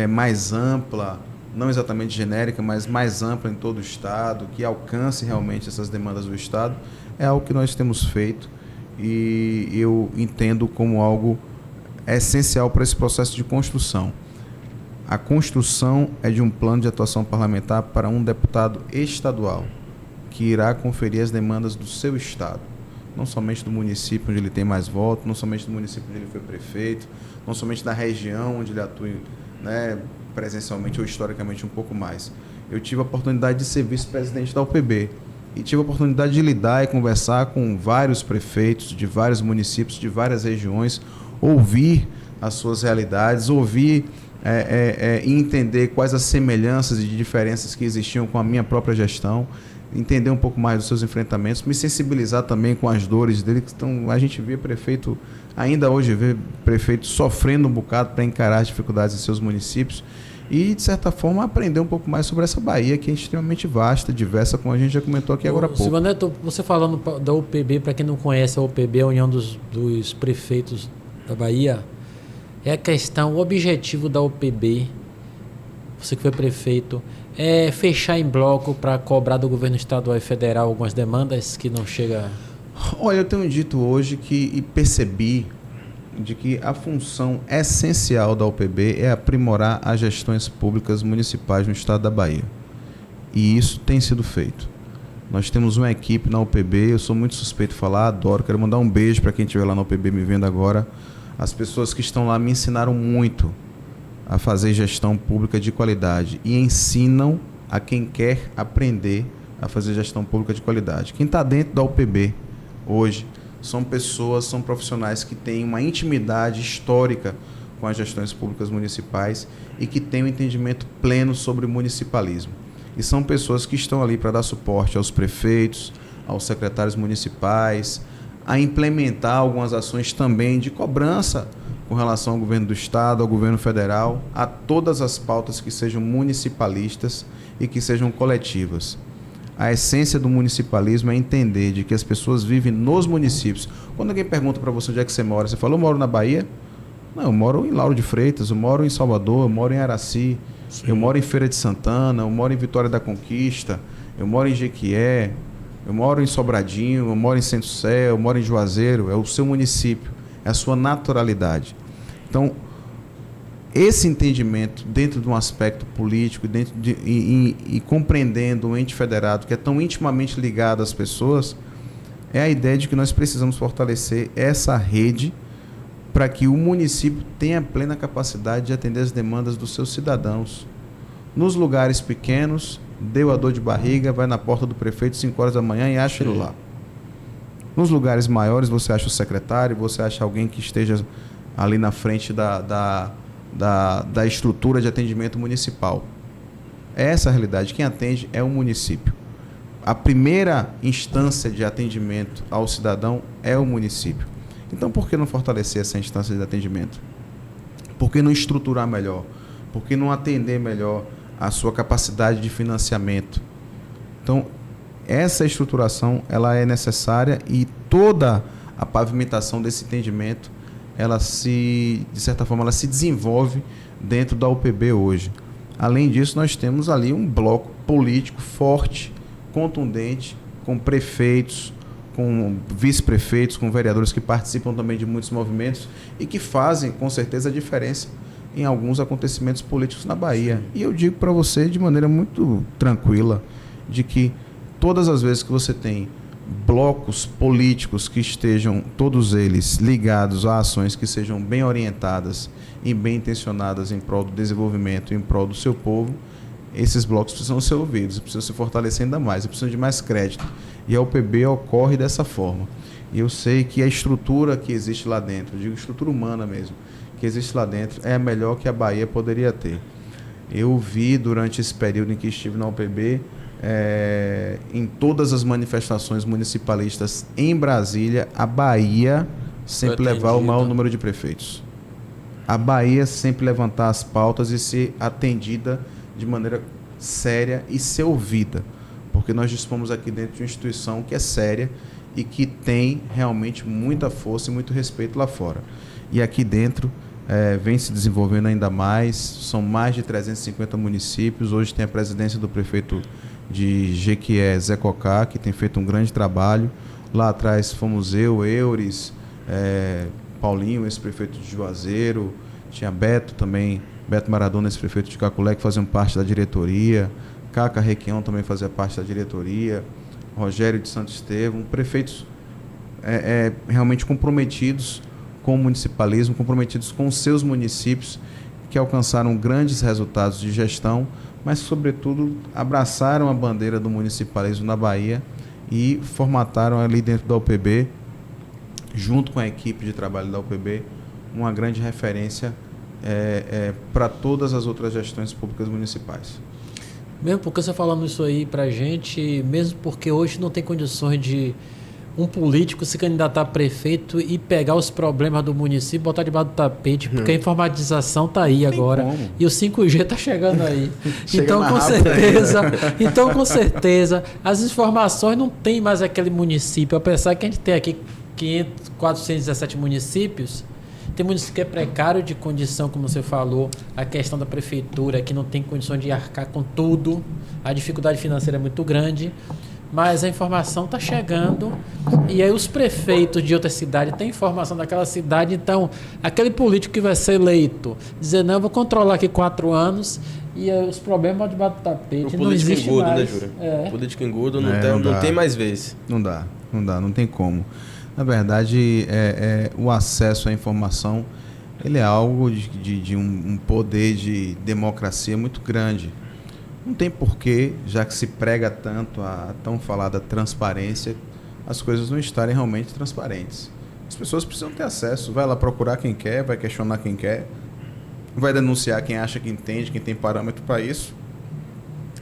mais ampla, não exatamente genérica, mas mais ampla em todo o Estado, que alcance realmente essas demandas do Estado, é algo que nós temos feito e eu entendo como algo essencial para esse processo de construção. A construção é de um plano de atuação parlamentar para um deputado estadual, que irá conferir as demandas do seu Estado, não somente do município onde ele tem mais voto, não somente do município onde ele foi prefeito, não somente da região onde ele atua, né, presencialmente ou historicamente um pouco mais. Eu tive a oportunidade de ser vice-presidente da UPB e tive a oportunidade de lidar e conversar com vários prefeitos de vários municípios, de várias regiões, ouvir as suas realidades, ouvir e entender quais as semelhanças e diferenças que existiam com a minha própria gestão, entender um pouco mais dos seus enfrentamentos, me sensibilizar também com as dores dele. Então, a gente vê prefeito, ainda hoje vê prefeito sofrendo um bocado para encarar as dificuldades de seus municípios e, de certa forma, aprender um pouco mais sobre essa Bahia, que é extremamente vasta, diversa, como a gente já comentou aqui agora há pouco. Silvio Neto, você falando da UPB, para quem não conhece, a UPB é a União dos Prefeitos da Bahia, é a questão, o objetivo da UPB, você que foi prefeito, é fechar em bloco para cobrar do governo estadual e federal algumas demandas que não chega... Olha, eu tenho dito hoje e percebi de que a função essencial da UPB é aprimorar as gestões públicas municipais no estado da Bahia. E isso tem sido feito. Nós temos uma equipe na UPB, eu sou muito suspeito de falar, adoro, quero mandar um beijo para quem estiver lá na UPB me vendo agora. As pessoas que estão lá me ensinaram muito a fazer gestão pública de qualidade e ensinam a quem quer aprender a fazer gestão pública de qualidade. Quem está dentro da UPB hoje são pessoas, são profissionais que têm uma intimidade histórica com as gestões públicas municipais e que têm um entendimento pleno sobre o municipalismo. E são pessoas que estão ali para dar suporte aos prefeitos, aos secretários municipais, a implementar algumas ações também de cobrança com relação ao governo do Estado, ao governo federal, a todas as pautas que sejam municipalistas e que sejam coletivas. A essência do municipalismo é entender de que as pessoas vivem nos municípios. Quando alguém pergunta para você onde é que você mora, você fala, eu moro na Bahia? Não, eu moro em Lauro de Freitas, eu moro em Salvador, eu moro em Araci, sim, eu moro em Feira de Santana, eu moro em Vitória da Conquista, eu moro em Jequié, eu moro em Sobradinho, eu moro em Centro Sé, eu moro em Juazeiro. É o seu município, é a sua naturalidade. Então, esse entendimento dentro de um aspecto político e compreendendo um ente federado que é tão intimamente ligado às pessoas, é a ideia de que nós precisamos fortalecer essa rede para que o município tenha plena capacidade de atender as demandas dos seus cidadãos. Nos lugares pequenos, deu a dor de barriga, vai na porta do prefeito 5 horas da manhã e acha ele lá. Nos lugares maiores, você acha o secretário, você acha alguém que esteja ali na frente da estrutura de atendimento municipal. Essa é a realidade. Quem atende é o município. A primeira instância de atendimento ao cidadão é o município. Então, por que não fortalecer essa instância de atendimento? Por que não estruturar melhor? Por que não atender melhor a sua capacidade de financiamento? Então, essa estruturação ela é necessária e toda a pavimentação desse entendimento, de certa forma, ela se desenvolve dentro da UPB hoje. Além disso, nós temos ali um bloco político forte, contundente, com prefeitos, com vice-prefeitos, com vereadores que participam também de muitos movimentos e que fazem, com certeza, a diferença em alguns acontecimentos políticos na Bahia. E eu digo para você de maneira muito tranquila, de que todas as vezes que você tem blocos políticos que estejam, todos eles, ligados a ações que sejam bem orientadas e bem intencionadas em prol do desenvolvimento, em prol do seu povo, esses blocos precisam ser ouvidos, precisam se fortalecer ainda mais, precisam de mais crédito. E a UPB ocorre dessa forma. E eu sei que a estrutura que existe lá dentro, eu digo estrutura humana mesmo, que existe lá dentro é a melhor que a Bahia poderia ter. Eu vi durante esse período em que estive na UPB, em todas as manifestações municipalistas em Brasília, a Bahia sempre levar o maior número de prefeitos. A Bahia sempre levantar as pautas e ser atendida de maneira séria e ser ouvida. Porque nós dispomos aqui dentro de uma instituição que é séria e que tem realmente muita força e muito respeito lá fora. E aqui dentro vem se desenvolvendo ainda mais, são mais de 350 municípios, hoje tem a presidência do prefeito de Jequié, Zé Cocá, que tem feito um grande trabalho. Lá atrás fomos eu, Eures, Paulinho, esse prefeito de Juazeiro, tinha Beto também, Beto Maradona, esse prefeito de Caculé, que faziam parte da diretoria, Caca Requião também fazia parte da diretoria, Rogério de Santo Estevão, prefeitos realmente comprometidos com o municipalismo, comprometidos com os seus municípios, que alcançaram grandes resultados de gestão, mas, sobretudo, abraçaram a bandeira do municipalismo na Bahia e formataram ali dentro da UPB, junto com a equipe de trabalho da UPB, uma grande referência para todas as outras gestões públicas municipais. Mesmo porque você falando isso aí pra gente, mesmo porque hoje não tem condições de um político se candidatar a prefeito e pegar os problemas do município, botar debaixo do tapete, porque a informatização tá aí agora. Como. E o 5G tá chegando aí. Então, com certeza, as informações não tem mais aquele município, apesar que a gente tem aqui 417 municípios, tem município que é precário de condição, como você falou, a questão da prefeitura, que não tem condições de arcar com tudo, a dificuldade financeira é muito grande, mas a informação está chegando e aí os prefeitos de outra cidade têm informação daquela cidade, então aquele político que vai ser eleito, dizer, não, eu vou controlar aqui 4 anos e os problemas vão debaixo do tapete, não existe engudo, mais. Né, Júlio? O político engudo não tem mais vez. Não tem como. Na verdade, o acesso à informação ele é algo de um poder de democracia muito grande. Não tem porquê, já que se prega tanto a tão falada transparência, as coisas não estarem realmente transparentes. As pessoas precisam ter acesso. Vai lá procurar quem quer, vai questionar quem quer, vai denunciar quem acha que entende, quem tem parâmetro para isso.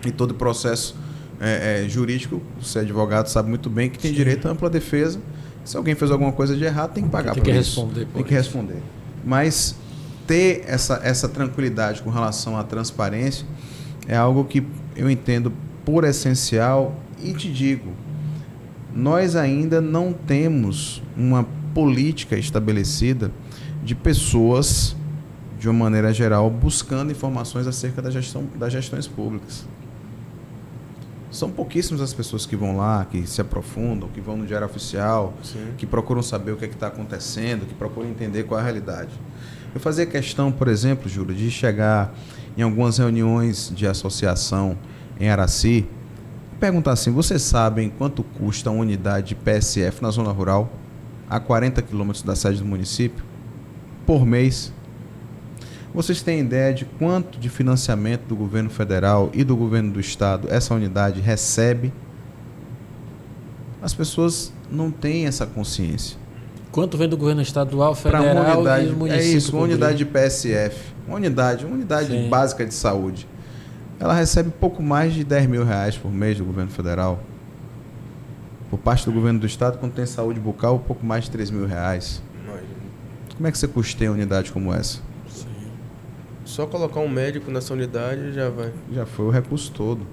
E todo processo jurídico, você é advogado, sabe muito bem que tem direito à ampla defesa. Se alguém fez alguma coisa de errado, tem que pagar por isso. Tem que responder. Mas ter essa tranquilidade com relação à transparência é algo que eu entendo por essencial e te digo, nós ainda não temos uma política estabelecida de pessoas, de uma maneira geral, buscando informações acerca das gestões públicas. São pouquíssimas as pessoas que vão lá, que se aprofundam, que vão no Diário Oficial, sim, que procuram saber o que está acontecendo, que procuram entender qual é a realidade. Eu fazia questão, por exemplo, Júlio, de chegar em algumas reuniões de associação em Araci e perguntar assim, vocês sabem quanto custa uma unidade de PSF na zona rural, a 40 quilômetros da sede do município, por mês? Vocês têm ideia de quanto de financiamento do governo federal e do governo do estado essa unidade recebe? As pessoas não têm essa consciência. Quanto vem do governo estadual, federal unidade, e do município? É isso, uma unidade de PSF, uma unidade sim, básica de saúde. Ela recebe pouco mais de R$10 mil por mês do governo federal. Por parte do governo do estado, quando tem saúde bucal, pouco mais de R$3 mil. Como é que você custeia uma unidade como essa? Sim. Só colocar um médico nessa unidade já vai. Já foi o recurso todo.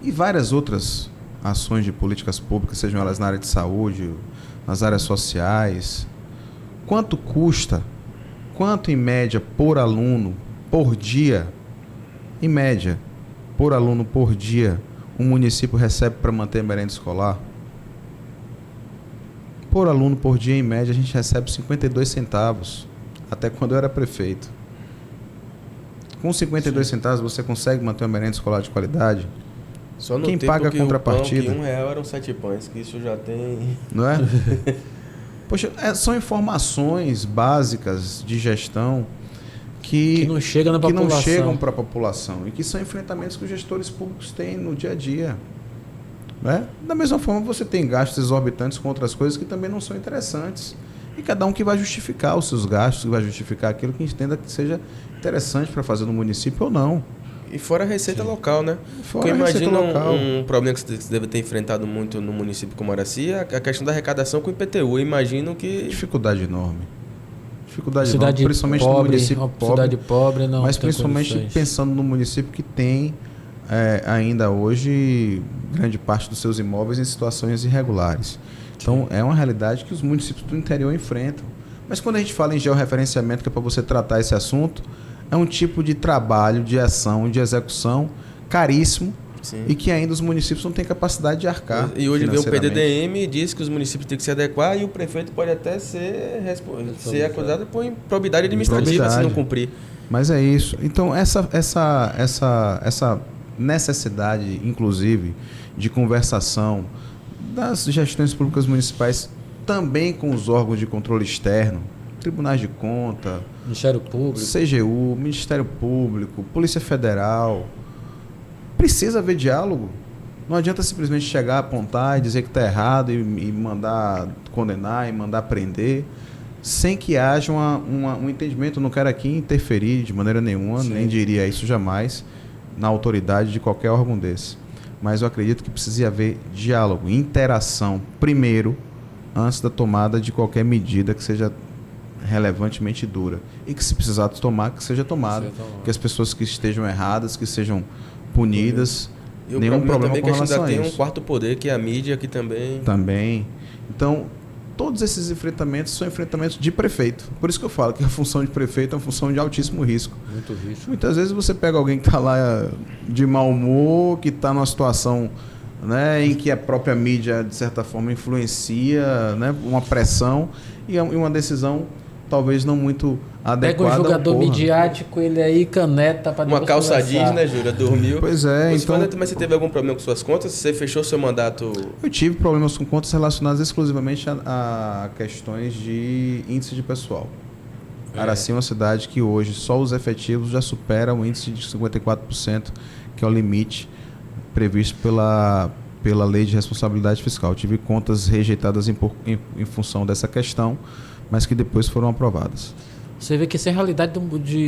E várias outras ações de políticas públicas, sejam elas na área de saúde, nas áreas sociais. Quanto custa? Quanto em média por aluno, por dia? Em média, por aluno por dia, um município recebe para manter a merenda escolar? Por aluno por dia, em média, a gente recebe 52 centavos. Até quando eu era prefeito. Com 52 centavos você consegue manter uma merenda escolar de qualidade? Só no quem paga a contrapartida? Que R$1 eram 7 pães, que isso já tem... Não é? Poxa, são informações básicas de gestão que não chegam não chegam para a população e que são enfrentamentos que os gestores públicos têm no dia a dia. Né? Da mesma forma, você tem gastos exorbitantes com outras coisas que também não são interessantes e cada um que vai justificar os seus gastos, que vai justificar aquilo que entenda que seja interessante para fazer no município ou não. E fora a receita local, né? Fora Porque eu a receita imagino local. um problema que você deve ter enfrentado muito no município como Araci, é a questão da arrecadação com o IPTU. Eu imagino que... Dificuldade enorme. Dificuldade Cidade enorme, principalmente pobre, no município uma pobre. cidade pobre não Mas tem principalmente condições. pensando no município que tem ainda hoje grande parte dos seus imóveis em situações irregulares. Então é uma realidade que os municípios do interior enfrentam. Mas quando a gente fala em georreferenciamento, que é para você tratar esse assunto, é um tipo de trabalho, de ação, de execução caríssimo. Sim. E que ainda os municípios não têm capacidade de arcar. E hoje vem o financeiramente. PDDM e diz que os municípios têm que se adequar e o prefeito pode até ser acusado por improbidade administrativa se não cumprir. Mas é isso. Então, essa necessidade, inclusive, de conversação das gestões públicas municipais também com os órgãos de controle externo, tribunais de conta, Ministério Público. CGU, Ministério Público, Polícia Federal. Precisa haver diálogo. Não adianta simplesmente chegar, apontar e dizer que está errado e mandar condenar e mandar prender, sem que haja um entendimento. Eu não quero aqui interferir de maneira nenhuma, nem diria isso jamais, na autoridade de qualquer órgão desse. Mas eu acredito que precisa haver diálogo, interação, primeiro, antes da tomada de qualquer medida que seja relevantemente dura. E que se precisar tomar, que seja tomada. Que as pessoas que estejam erradas, que sejam punidas. E o nenhum problema também com que a gente relação ainda a tem isso. um quarto poder, que é a mídia, que também... Então, todos esses enfrentamentos são enfrentamentos de prefeito. Por isso que eu falo que a função de prefeito é uma função de altíssimo risco. Muito risco. Muitas vezes você pega alguém que está lá de mau humor, que está numa situação, né, em que a própria mídia, de certa forma, influencia, né, uma pressão e uma decisão talvez não muito adequada. Pega um jogador ocorra. midiático, ele aí caneta para Uma calça jeans, né, Júlia? Dormiu. Pois é, então... Mas você teve algum problema com suas contas? Você fechou seu mandato? Eu tive problemas com contas relacionadas exclusivamente a questões de índice de pessoal. Araci é uma cidade que hoje só os efetivos já superam o índice de 54%, que é o limite previsto pela Lei de Responsabilidade Fiscal. Eu tive contas rejeitadas em função dessa questão, mas que depois foram aprovadas. Você vê que essa é a realidade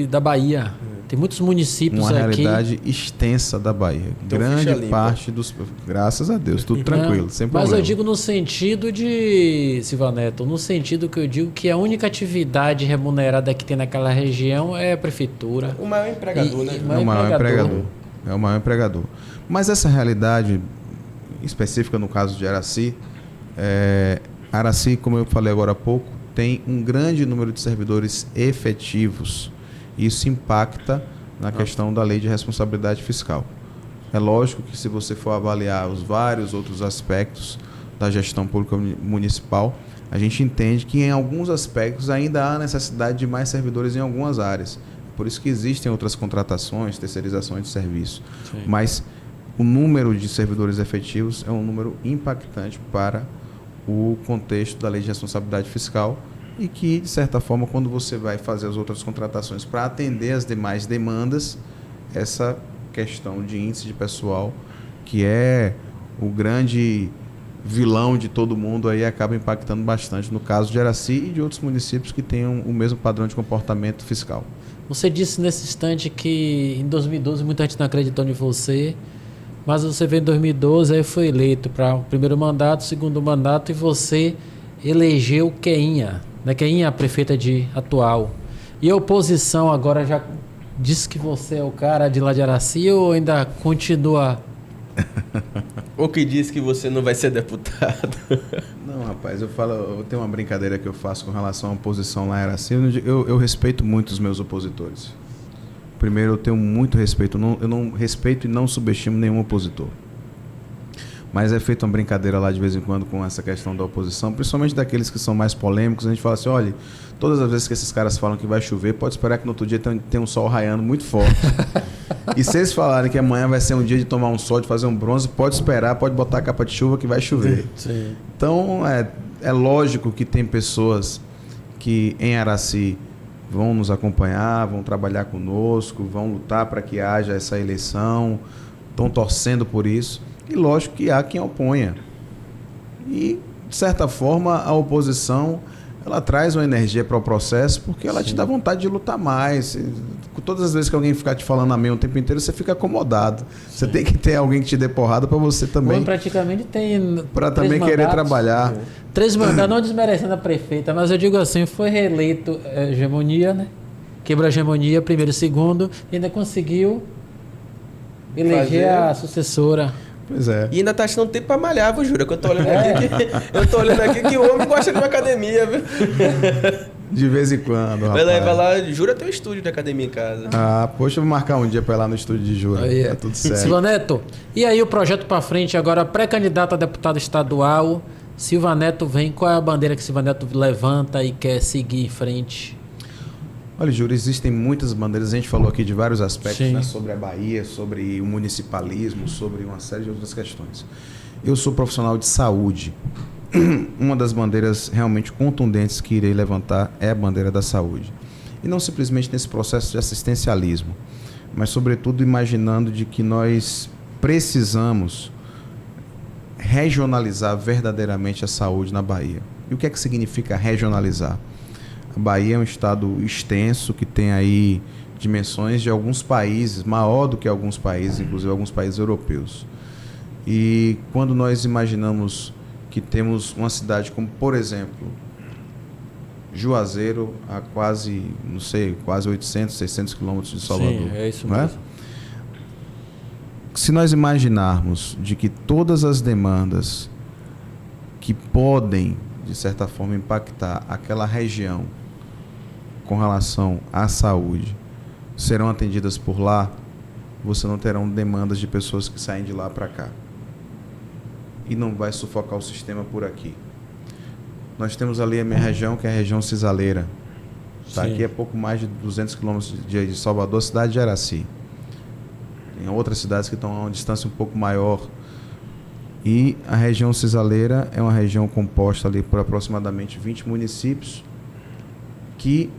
da Bahia. Tem muitos municípios Uma aqui. realidade extensa da Bahia. Então, Grande ficha limpa. parte dos... Graças a Deus, tudo tranquilo, sem Mas problema. eu digo no sentido de, Silvaneto, no sentido que eu digo que a única atividade remunerada que tem naquela região é a prefeitura. O maior empregador, né? É o maior empregador. É o maior empregador. Mas essa realidade específica no caso de Araci, Araci, como eu falei agora há pouco, tem um grande número de servidores efetivos. Isso impacta na questão da Lei de Responsabilidade Fiscal. É lógico que se você for avaliar os vários outros aspectos da gestão pública municipal, a gente entende que em alguns aspectos ainda há necessidade de mais servidores em algumas áreas. Por isso que existem outras contratações, terceirizações de serviço. Sim. Mas o número de servidores efetivos é um número impactante para o contexto da Lei de Responsabilidade Fiscal e que, de certa forma, quando você vai fazer as outras contratações para atender as demais demandas, essa questão de índice de pessoal, que é o grande vilão de todo mundo, aí acaba impactando bastante no caso de Araci e de outros municípios que tenham o mesmo padrão de comportamento fiscal. Você disse nesse instante que em 2012 muita gente não acreditou em você, mas você veio em 2012, aí foi eleito para o primeiro mandato, segundo mandato, e você elegeu Queinha, né? Queinha, a prefeita atual. E a oposição agora já disse que você é o cara de lá de Araci ou ainda continua? Ou que diz que você não vai ser deputado? Não, rapaz, eu tenho uma brincadeira que eu faço com relação à oposição lá em Araci. Eu respeito muito os meus opositores. Primeiro, eu tenho muito respeito. Eu não respeito e não subestimo nenhum opositor. Mas é feita uma brincadeira lá de vez em quando com essa questão da oposição, principalmente daqueles que são mais polêmicos. A gente fala assim, olha, todas as vezes que esses caras falam que vai chover, pode esperar que no outro dia tem um sol raiando muito forte. E se eles falarem que amanhã vai ser um dia de tomar um sol, de fazer um bronze, pode esperar, pode botar a capa de chuva que vai chover. Sim. Então, é lógico que tem pessoas que em Araci vão nos acompanhar, vão trabalhar conosco, vão lutar para que haja essa eleição, estão torcendo por isso. E lógico que há quem oponha. E, de certa forma, a oposição ela traz uma energia para o processo porque ela te dá vontade de lutar mais. Todas as vezes que alguém ficar te falando amém o tempo inteiro, você fica acomodado. Você tem que ter alguém que te dê porrada para você também. Hoje praticamente tem. Para também querer trabalhar. 3 mandatos, não desmerecendo a prefeita, mas eu digo assim: foi reeleito hegemonia, né? Quebrou a hegemonia, primeiro e segundo, e ainda conseguiu eleger a sucessora. Pois é. E ainda tá achando tempo pra malhar, viu, Jura? Que eu tô olhando aqui que o homem gosta de uma academia, viu? De vez em quando, rapaz. Vai lá, Jura tem um estúdio de academia em casa. Ah, poxa, eu vou marcar um dia pra ir lá no estúdio de Jura. Aí, tá tudo certo. Silva Neto, e aí o projeto pra frente agora, pré-candidato a deputado estadual, Silva Neto vem, qual é a bandeira que Silva Neto levanta e quer seguir em frente? Olha, Júlio, existem muitas bandeiras, a gente falou aqui de vários aspectos, né, sobre a Bahia, sobre o municipalismo, sobre uma série de outras questões. Eu sou profissional de saúde. Uma das bandeiras realmente contundentes que irei levantar é a bandeira da saúde. E não simplesmente nesse processo de assistencialismo, mas sobretudo imaginando de que nós precisamos regionalizar verdadeiramente a saúde na Bahia. E o que é que significa regionalizar? A Bahia é um estado extenso que tem aí dimensões de alguns países, maior do que alguns países, inclusive alguns países europeus. E quando nós imaginamos que temos uma cidade como, por exemplo, Juazeiro, a quase 800, 600 quilômetros de Salvador. Sim, é isso mesmo. Se nós imaginarmos de que todas as demandas que podem, de certa forma, impactar aquela região com relação à saúde serão atendidas por lá, você não terão demandas de pessoas que saem de lá para cá. E não vai sufocar o sistema por aqui. Nós temos ali a minha região, que é a região cisaleira. Tá? Aqui é pouco mais de 200 quilômetros de Salvador, cidade de Araci. Tem outras cidades que estão a uma distância um pouco maior. E a região cisaleira é uma região composta ali por aproximadamente 20 municípios que,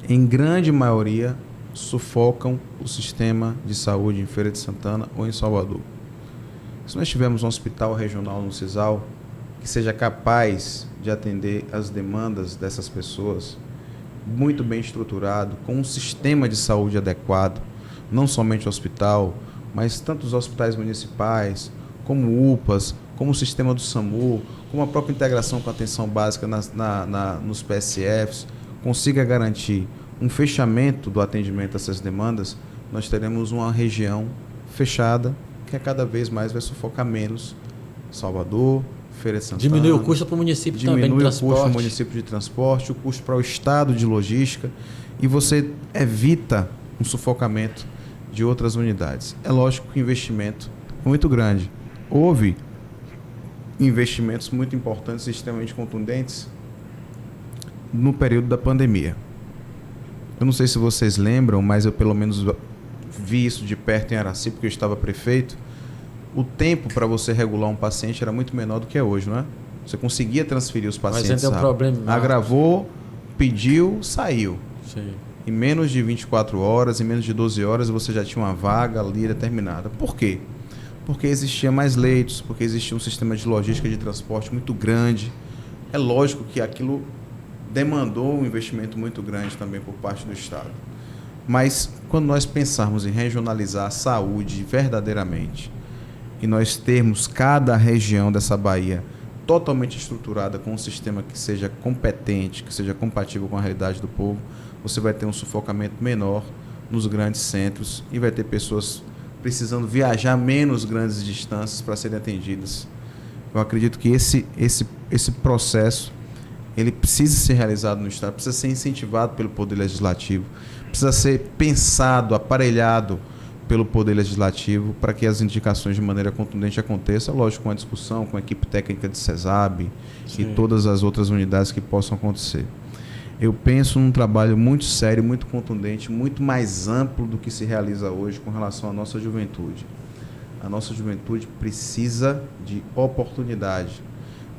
em grande maioria, sufocam o sistema de saúde em Feira de Santana ou em Salvador. Se nós tivermos um hospital regional no Cisal que seja capaz de atender as demandas dessas pessoas, muito bem estruturado, com um sistema de saúde adequado, não somente o hospital, mas tanto os hospitais municipais, como UPAs, como o sistema do SAMU, como a própria integração com a atenção básica nos PSFs, consiga garantir um fechamento do atendimento a essas demandas, nós teremos uma região fechada que a cada vez mais vai sufocar menos Salvador, Feira de Santana. Diminui o custo para o município também de transporte. Diminui o custo para o município de transporte, o custo para o estado de logística, e você evita um sufocamento de outras unidades. É lógico que o investimento é muito grande. Houve investimentos muito importantes e extremamente contundentes no período da pandemia. Eu não sei se vocês lembram, mas eu pelo menos vi isso de perto em Araci, porque eu estava prefeito. O tempo para você regular um paciente era muito menor do que é hoje, não é? Você conseguia transferir os pacientes. Mas ainda é um problema. Agravou, pediu, saiu. Sim. Em menos de 24 horas, em menos de 12 horas, você já tinha uma vaga ali determinada. Por quê? Porque existia mais leitos, porque existia um sistema de logística de transporte muito grande. É lógico que aquilo demandou um investimento muito grande também por parte do Estado. Mas quando nós pensarmos em regionalizar a saúde verdadeiramente, e nós termos cada região dessa Bahia totalmente estruturada com um sistema que seja competente, que seja compatível com a realidade do povo, você vai ter um sufocamento menor nos grandes centros e vai ter pessoas precisando viajar menos grandes distâncias para serem atendidas. Eu acredito que esse processo ele precisa ser realizado no Estado, precisa ser incentivado pelo Poder Legislativo, precisa ser pensado, aparelhado pelo Poder Legislativo para que as indicações de maneira contundente aconteçam, lógico, com a discussão, com a equipe técnica de CESAB e todas as outras unidades que possam acontecer. Eu penso num trabalho muito sério, muito contundente, muito mais amplo do que se realiza hoje com relação à nossa juventude. A nossa juventude precisa de oportunidade,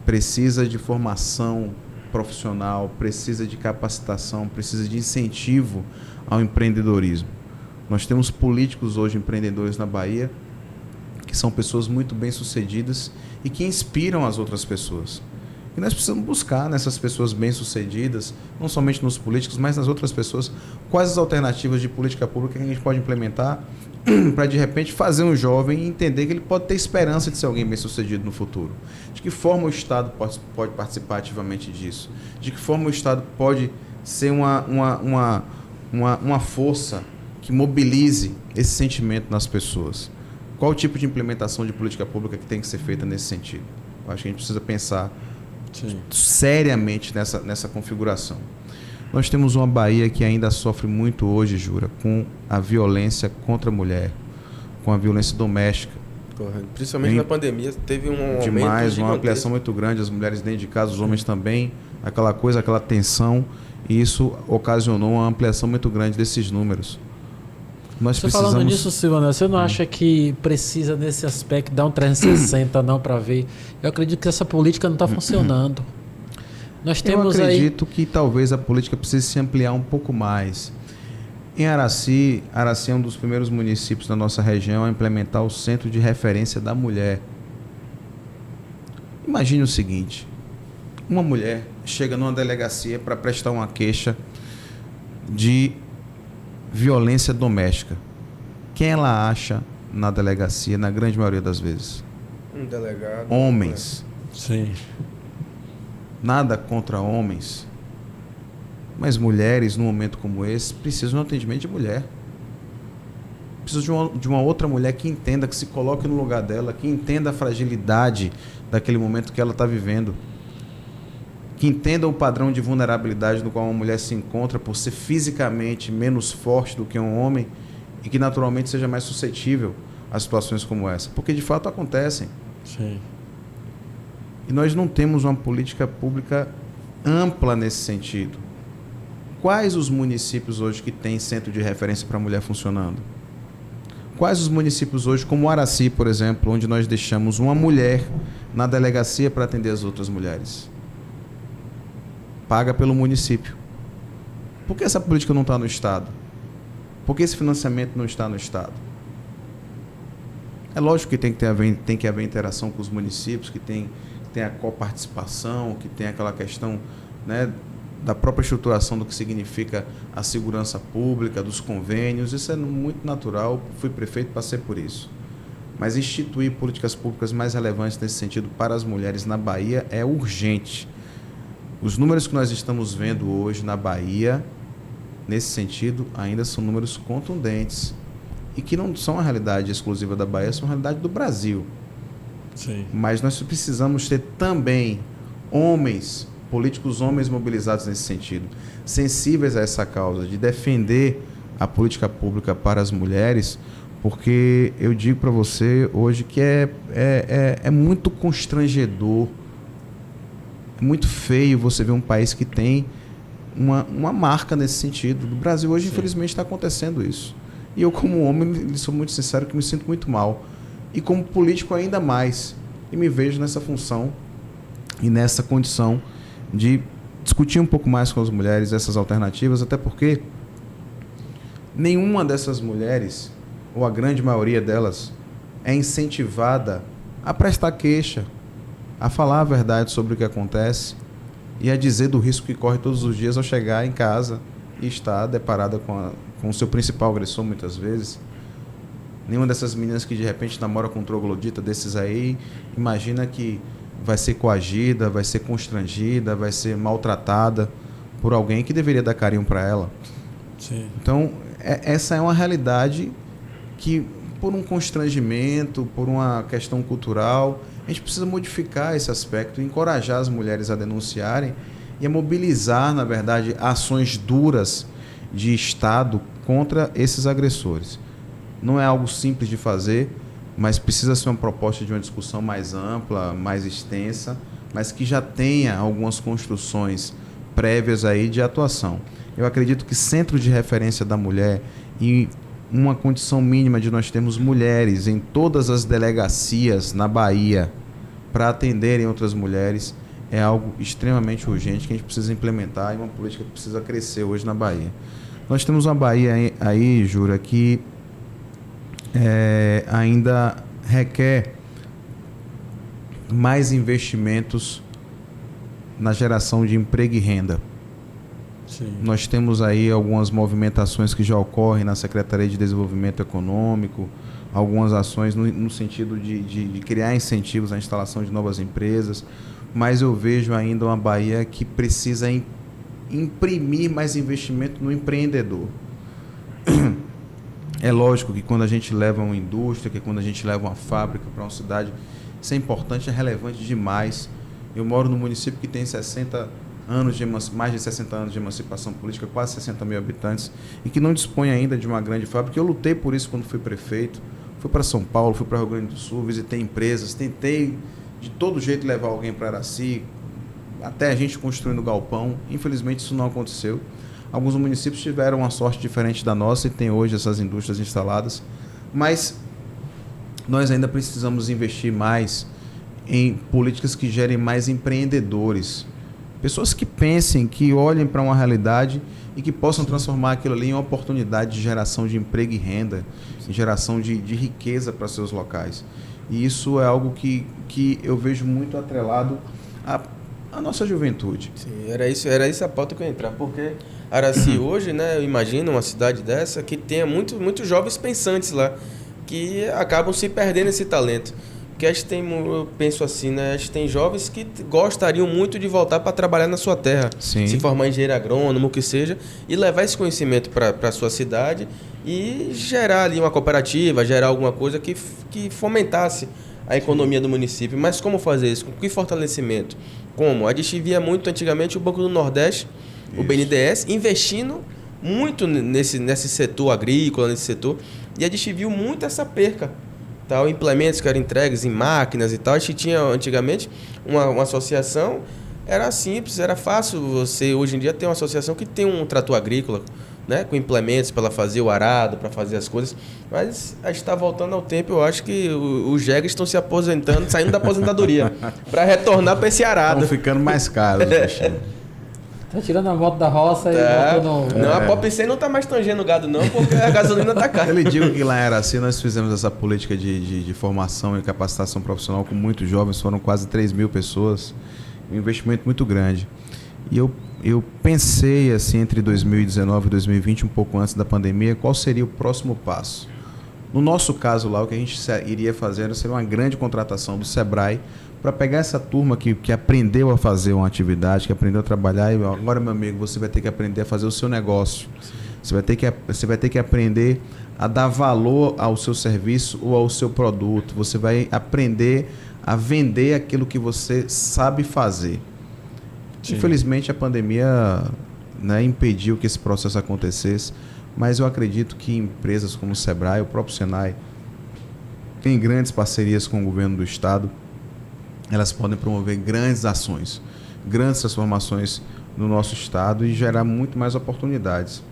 precisa de formação profissional, precisa de capacitação, precisa de incentivo ao empreendedorismo. Nós temos políticos hoje empreendedores na Bahia que são pessoas muito bem-sucedidas e que inspiram as outras pessoas. E nós precisamos buscar nessas pessoas bem-sucedidas, não somente nos políticos, mas nas outras pessoas, quais as alternativas de política pública que a gente pode implementar para, de repente, fazer um jovem entender que ele pode ter esperança de ser alguém bem-sucedido no futuro. De que forma o Estado pode participar ativamente disso? De que forma o Estado pode ser uma força que mobilize esse sentimento nas pessoas? Qual o tipo de implementação de política pública que tem que ser feita nesse sentido? Eu acho que a gente precisa pensar seriamente nessa configuração. Nós temos uma Bahia que ainda sofre muito hoje, Jura, com a violência contra a mulher, com a violência doméstica. Correto. Principalmente na pandemia, teve um aumento demais, uma gigantesco. ampliação muito grande, as mulheres dentro de casa, os homens também, aquela coisa, aquela tensão, e isso ocasionou uma ampliação muito grande desses números. Nós precisamos... Falando nisso, Silvana, você não acha que precisa, nesse aspecto, dar um 360 não para ver? Eu acredito que essa política não está funcionando. Nós temos Eu acredito que talvez a política precise se ampliar um pouco mais. Em Araci é um dos primeiros municípios da nossa região a implementar o Centro de Referência da Mulher. Imagine o seguinte, uma mulher chega numa delegacia para prestar uma queixa de violência doméstica. Quem ela acha na delegacia, na grande maioria das vezes? Um delegado. Homens. Sim. Nada contra homens. Mas mulheres, num momento como esse, precisam de um atendimento de mulher. Precisam de uma outra mulher que entenda, que se coloque no lugar dela, que entenda a fragilidade daquele momento que ela está vivendo. Que entenda o padrão de vulnerabilidade no qual uma mulher se encontra por ser fisicamente menos forte do que um homem e que naturalmente seja mais suscetível a situações como essa. Porque de fato acontecem. Sim. E nós não temos uma política pública ampla nesse sentido. Quais os municípios hoje que têm centro de referência para a mulher funcionando? Quais os municípios hoje, como Araci, por exemplo, onde nós deixamos uma mulher na delegacia para atender as outras mulheres? Paga pelo município. Por que essa política não está no Estado? Por que esse financiamento não está no Estado? É lógico que tem que haver interação com os municípios, que tem a coparticipação, que tem aquela questão, né, da própria estruturação do que significa a segurança pública, dos convênios. Isso é muito natural, fui prefeito, passei por isso. Mas instituir políticas públicas mais relevantes nesse sentido para as mulheres na Bahia é urgente. Os números que nós estamos vendo hoje na Bahia, nesse sentido, ainda são números contundentes. E que não são a realidade exclusiva da Bahia, são a realidade do Brasil. Sim. Mas nós precisamos ter também políticos homens mobilizados nesse sentido, sensíveis a essa causa, de defender a política pública para as mulheres, porque eu digo para você hoje que é muito constrangedor, é muito feio você ver um país que tem uma marca nesse sentido. No Brasil hoje, infelizmente, está acontecendo isso. E eu, como homem, sou muito sincero que me sinto muito mal. E como político ainda mais. E me vejo nessa função e nessa condição de discutir um pouco mais com as mulheres essas alternativas, até porque nenhuma dessas mulheres, ou a grande maioria delas, é incentivada a prestar queixa, a falar a verdade sobre o que acontece e a dizer do risco que corre todos os dias ao chegar em casa e estar deparada com o seu principal agressor, muitas vezes. Nenhuma dessas meninas que de repente namora com um troglodita desses aí, imagina que vai ser coagida, vai ser constrangida, vai ser maltratada por alguém que deveria dar carinho para ela. Sim. Então, essa é uma realidade que, por um constrangimento, por uma questão cultural, a gente precisa modificar esse aspecto, encorajar as mulheres a denunciarem e a mobilizar, na verdade, ações duras de Estado contra esses agressores. Não é algo simples de fazer, mas precisa ser uma proposta de uma discussão mais ampla, mais extensa, mas que já tenha algumas construções prévias aí de atuação. Eu acredito que centro de referência da mulher e uma condição mínima de nós termos mulheres em todas as delegacias na Bahia para atenderem outras mulheres é algo extremamente urgente que a gente precisa implementar e uma política que precisa crescer hoje na Bahia. Nós temos uma Bahia aí, Jura, que ainda requer mais investimentos na geração de emprego e renda. Sim. Nós temos aí algumas movimentações que já ocorrem na Secretaria de Desenvolvimento Econômico, algumas ações no sentido de criar incentivos à instalação de novas empresas, mas eu vejo ainda uma Bahia que precisa imprimir mais investimento no empreendedor. É lógico que quando a gente leva uma indústria, que quando a gente leva uma fábrica para uma cidade, isso é importante, é relevante demais. Eu moro num município que tem 60 anos mais de 60 anos de emancipação política, quase 60 mil habitantes, e que não dispõe ainda de uma grande fábrica. Eu lutei por isso quando fui prefeito, fui para São Paulo, fui para Rio Grande do Sul, visitei empresas, tentei de todo jeito levar alguém para Araci, até a gente construindo galpão. Infelizmente isso não aconteceu. Alguns municípios tiveram uma sorte diferente da nossa e tem hoje essas indústrias instaladas, mas nós ainda precisamos investir mais em políticas que gerem mais empreendedores. Pessoas que pensem, que olhem para uma realidade e que possam transformar aquilo ali em uma oportunidade de geração de emprego e renda, em geração de riqueza para seus locais. E isso é algo que eu vejo muito atrelado à nossa juventude. Sim, era isso a pauta que eu ia entrar, porque Araci hoje, né, eu imagino uma cidade dessa que tenha muitos jovens pensantes lá, que acabam se perdendo esse talento. Porque a gente tem, eu penso assim, né? A gente tem jovens que gostariam muito de voltar para trabalhar na sua terra. Sim. Se formar engenheiro agrônomo, o que seja, e levar esse conhecimento para a sua cidade e gerar ali uma cooperativa, gerar alguma coisa que fomentasse a economia do município. Mas como fazer isso? Com que fortalecimento? Como? A gente via muito antigamente o Banco do Nordeste, o BNDES, investindo muito nesse setor agrícola, nesse setor, e a gente viu muito essa perca. Tal, implementos que eram entregues em máquinas e tal. A gente tinha antigamente uma associação, era simples, era fácil você hoje em dia ter uma associação que tem um trator agrícola, né, com implementos para ela fazer o arado, para fazer as coisas. Mas a gente está voltando ao tempo, eu acho que os jegues estão se aposentando, saindo da aposentadoria, para retornar para esse arado. Estão ficando mais caros. Tá tirando a moto da roça e botando... Não, a Pop 100 não tá mais tangendo gado não, porque a gasolina tá cara. Eu lhe digo que lá em Araci nós fizemos essa política de formação e capacitação profissional com muitos jovens, foram quase 3 mil pessoas, um investimento muito grande. E eu pensei assim entre 2019 e 2020, um pouco antes da pandemia, qual seria o próximo passo. No nosso caso lá, o que a gente iria fazer seria uma grande contratação do Sebrae, para pegar essa turma que aprendeu a fazer uma atividade, que aprendeu a trabalhar, e agora, meu amigo, você vai ter que aprender a fazer o seu negócio. Você vai ter que aprender a dar valor ao seu serviço ou ao seu produto. Você vai aprender a vender aquilo que você sabe fazer. Sim. Infelizmente, a pandemia, né, impediu que esse processo acontecesse, mas eu acredito que empresas como o Sebrae, o próprio Senai, em grandes parcerias com o governo do Estado, elas podem promover grandes ações, grandes transformações no nosso Estado e gerar muito mais oportunidades.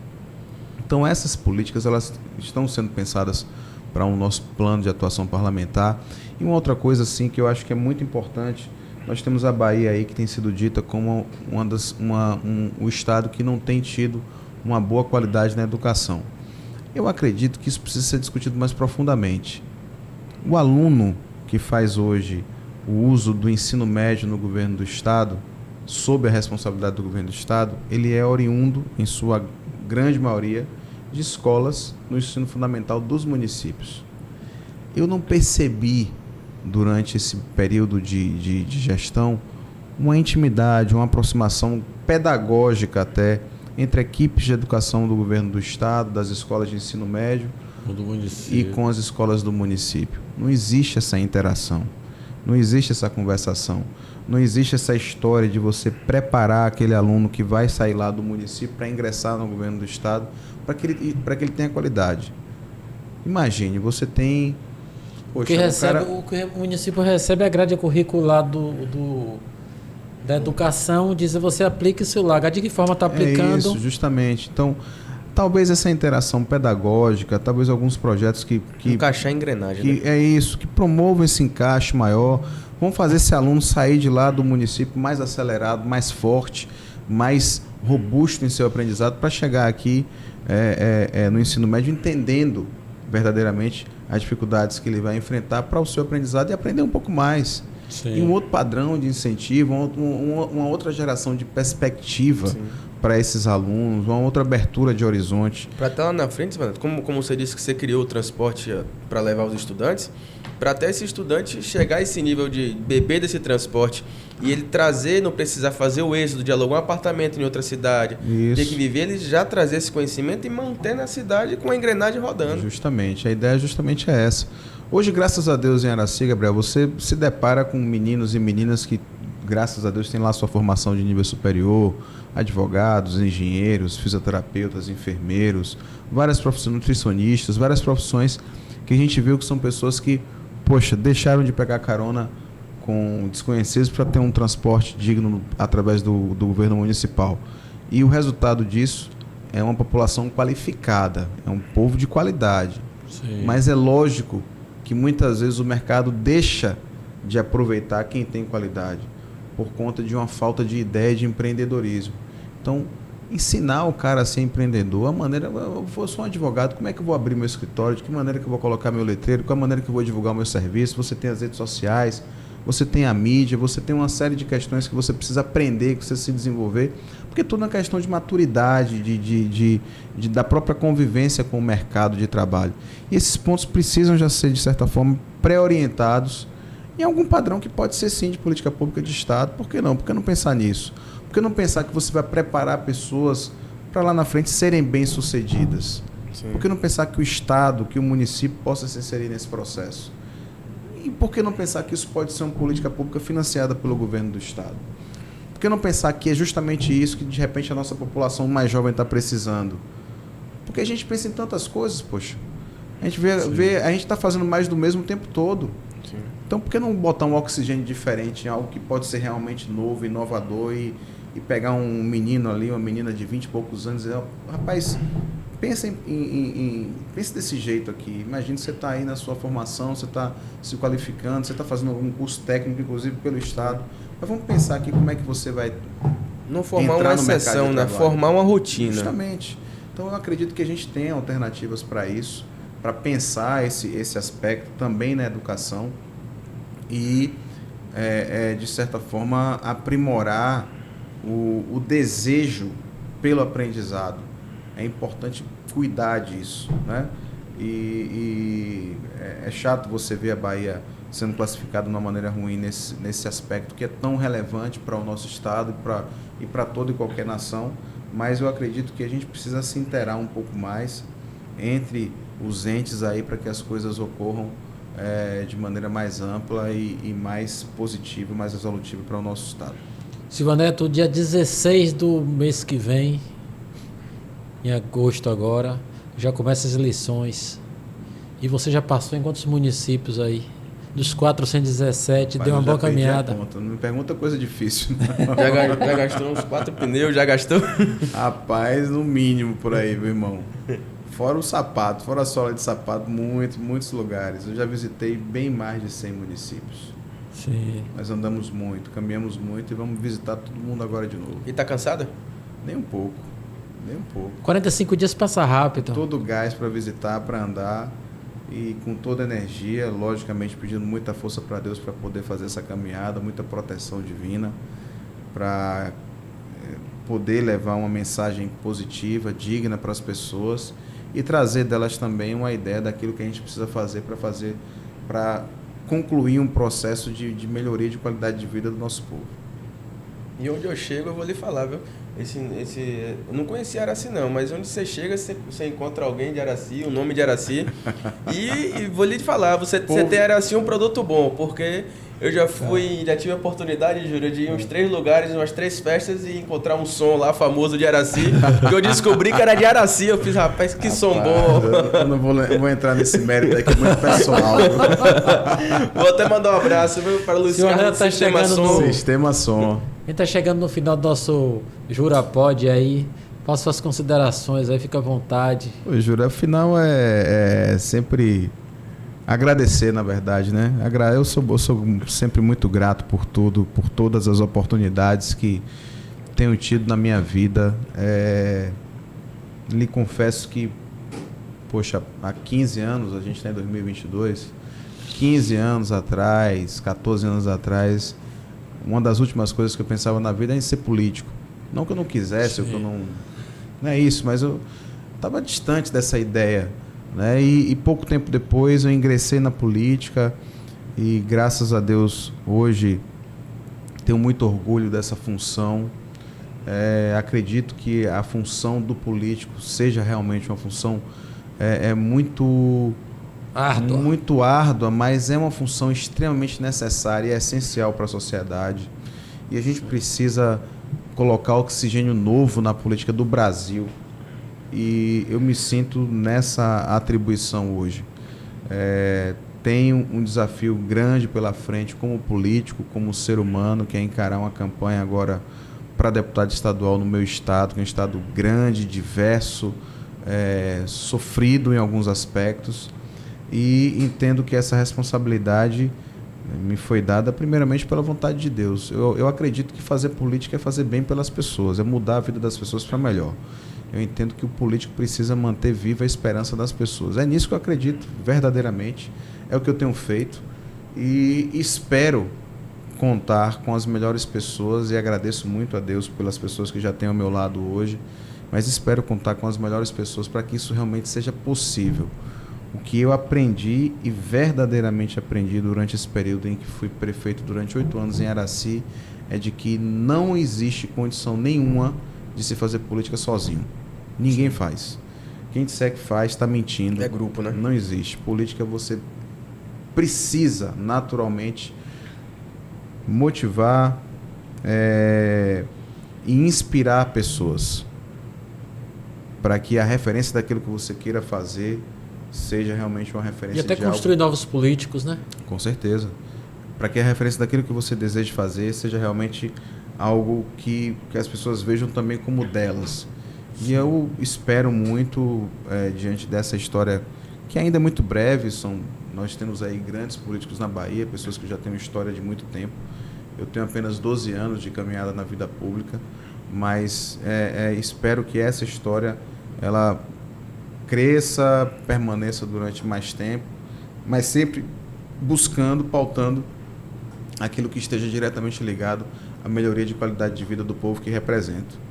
Então, essas políticas elas estão sendo pensadas para o nosso plano de atuação parlamentar. E uma outra coisa assim, que eu acho que é muito importante, nós temos a Bahia aí que tem sido dita como o Estado que não tem tido uma boa qualidade na educação. Eu acredito que isso precisa ser discutido mais profundamente. O aluno que faz hoje o uso do ensino médio no governo do Estado, sob a responsabilidade do governo do Estado, ele é oriundo, em sua grande maioria, de escolas no ensino fundamental dos municípios. Eu não percebi, durante esse período de gestão, uma intimidade, uma aproximação pedagógica até, entre equipes de educação do governo do Estado, das escolas de ensino médio e com as escolas do município. Não existe essa interação. Não existe essa conversação, não existe essa história de você preparar aquele aluno que vai sair lá do município para ingressar no governo do Estado, para que ele tenha qualidade. Imagine, você tem... Poxa, o que o município recebe é a grade curricular da educação, diz você aplica isso lá. De que forma está aplicando? É isso, justamente. Então, talvez essa interação pedagógica, talvez alguns projetos que encaixar a engrenagem. Que, né? É isso, que promovam esse encaixe maior, vão fazer esse aluno sair de lá do município mais acelerado, mais forte, mais robusto em seu aprendizado, para chegar aqui no ensino médio entendendo verdadeiramente as dificuldades que ele vai enfrentar para o seu aprendizado e aprender um pouco mais. Sim. E um outro padrão de incentivo, uma outra geração de perspectiva para esses alunos, uma outra abertura de horizonte. Para estar lá na frente, mano, como você disse que você criou o transporte para levar os estudantes, para até esse estudante chegar a esse nível de beber desse transporte e ele trazer, não precisar fazer o êxodo de alugar um apartamento em outra cidade, Isso. ter que viver, ele já trazer esse conhecimento e manter na cidade com a engrenagem rodando. Justamente, a ideia justamente é essa. Hoje, graças a Deus, em Araci, Gabriel, você se depara com meninos e meninas que, graças a Deus, têm lá sua formação de nível superior, advogados, engenheiros, fisioterapeutas, enfermeiros, várias profissões, nutricionistas, várias profissões que a gente viu que são pessoas que, poxa, deixaram de pegar carona com desconhecidos para ter um transporte digno através do governo municipal. E o resultado disso é uma população qualificada, é um povo de qualidade. Sim. Mas é lógico que muitas vezes o mercado deixa de aproveitar quem tem qualidade por conta de uma falta de ideia de empreendedorismo. Então, ensinar o cara a ser empreendedor, a maneira, eu sou um advogado, como é que eu vou abrir meu escritório, de que maneira que eu vou colocar meu letreiro, qual a maneira que eu vou divulgar o meu serviço, você tem as redes sociais, você tem a mídia, você tem uma série de questões que você precisa aprender, que você se desenvolver, porque tudo é uma questão de maturidade, da própria convivência com o mercado de trabalho. E esses pontos precisam já ser, de certa forma, pré-orientados em algum padrão que pode ser, sim, de política pública de Estado. Por que não? Por que não pensar nisso? Por que não pensar que você vai preparar pessoas para lá na frente serem bem-sucedidas? Sim. Por que não pensar que o Estado, que o município possa se inserir nesse processo? E por que não pensar que isso pode ser uma política pública financiada pelo governo do Estado? Por que não pensar que é justamente isso que, de repente, a nossa população mais jovem está precisando? Porque a gente pensa em tantas coisas, poxa. A gente a gente está fazendo mais do mesmo o tempo todo. Sim. Então, por que não botar um oxigênio diferente em algo que pode ser realmente novo, inovador e pegar um menino ali, uma menina de 20 e poucos anos e dizer, rapaz, pensa pense desse jeito aqui. Imagina você está aí na sua formação, você está se qualificando, você está fazendo algum curso técnico, inclusive pelo Estado. Mas vamos pensar aqui como é que você vai Não formar entrar uma no mercado exceção, de né? trabalho. Formar uma rotina. Justamente. Então, eu acredito que a gente tem alternativas para isso, para pensar esse aspecto também na educação e, de certa forma, aprimorar o desejo pelo aprendizado. É importante cuidar disso, né? E é chato você ver a Bahia sendo classificada de uma maneira ruim nesse aspecto que é tão relevante para o nosso Estado e para toda e qualquer nação, mas eu acredito que a gente precisa se inteirar um pouco mais entre os entes aí para que as coisas ocorram de maneira mais ampla e mais positiva, mais resolutiva para o nosso Estado. Silva Neto, dia 16 do mês que vem, em agosto agora, já começam as eleições. E você já passou em quantos municípios aí? Dos 417, deu uma boa caminhada. Não me pergunta coisa difícil. Já gastou uns 4 pneus, já gastou? Rapaz, no mínimo por aí, meu irmão. Fora o sapato, fora a sola de sapato, muitos lugares. Eu já visitei bem mais de 100 municípios. Sim. Nós andamos muito, caminhamos muito e vamos visitar todo mundo agora de novo. E tá cansada? Nem um pouco, nem um pouco. 45 dias passa rápido. Todo gás para visitar, para andar e com toda a energia, logicamente pedindo muita força para Deus para poder fazer essa caminhada, muita proteção divina, para poder levar uma mensagem positiva, digna para as pessoas e trazer delas também uma ideia daquilo que a gente precisa fazer para concluir um processo de melhoria de qualidade de vida do nosso povo. E onde eu chego, eu vou lhe falar, viu? Eu não conhecia Araci não, mas onde você chega, você encontra alguém de Araci, o nome de Araci. e vou lhe falar, você tem Araci um produto bom, porque eu já tive a oportunidade, Júlio, de ir em uns 3 lugares, umas 3 festas e encontrar um som lá famoso de Araci, que eu descobri que era de Araci. Eu fiz, rapaz, que som bom. Eu não vou entrar nesse mérito aqui, é muito pessoal. Vou até mandar um abraço, viu, para o Luciano do Sistema Som. Sistema Som. A gente tá chegando no final do nosso Jurapod aí. Faça suas considerações aí, fica à vontade. O Jura, afinal é sempre agradecer, na verdade, né? Eu sou sempre muito grato por tudo, por todas as oportunidades que tenho tido na minha vida. Lhe confesso que, poxa, há 15 anos, a gente está em 2022, 15 anos atrás, 14 anos atrás, uma das últimas coisas que eu pensava na vida é em ser político. Não que eu não quisesse, ou que eu não... Não é isso, mas eu estava distante dessa ideia, né? E pouco tempo depois eu ingressei na política e, graças a Deus, hoje tenho muito orgulho dessa função. Acredito que a função do político seja realmente uma função muito árdua, mas é uma função extremamente necessária e essencial para a sociedade. E a gente precisa colocar oxigênio novo na política do Brasil. E eu me sinto nessa atribuição hoje. Tenho um desafio grande pela frente como político, como ser humano, que é encarar uma campanha agora para deputado estadual no meu estado, que é um estado grande, diverso, sofrido em alguns aspectos, e entendo que essa responsabilidade me foi dada primeiramente pela vontade de Deus. Eu acredito que fazer política é fazer bem pelas pessoas, é mudar a vida das pessoas para melhor. Eu entendo que o político precisa manter viva a esperança das pessoas. É nisso que eu acredito verdadeiramente, é o que eu tenho feito e espero contar com as melhores pessoas, e agradeço muito a Deus pelas pessoas que já têm ao meu lado hoje, mas espero contar com as melhores pessoas para que isso realmente seja possível. O que eu aprendi e verdadeiramente aprendi durante esse período em que fui prefeito durante 8 anos em Araci é de que não existe condição nenhuma de se fazer política sozinho. Ninguém faz. Quem disser que faz está mentindo. É grupo, né? Não existe. Política você precisa naturalmente motivar e inspirar pessoas para que a referência daquilo que você queira fazer seja realmente uma referência. E até de construir algo... novos políticos, né? Com certeza. Para que a referência daquilo que você deseja fazer seja realmente algo que as pessoas vejam também como delas. E eu espero muito, diante dessa história, que ainda é muito breve, nós temos aí grandes políticos na Bahia, pessoas que já têm uma história de muito tempo. Eu tenho apenas 12 anos de caminhada na vida pública, mas espero que essa história ela cresça, permaneça durante mais tempo, mas sempre buscando, pautando aquilo que esteja diretamente ligado à melhoria de qualidade de vida do povo que represento.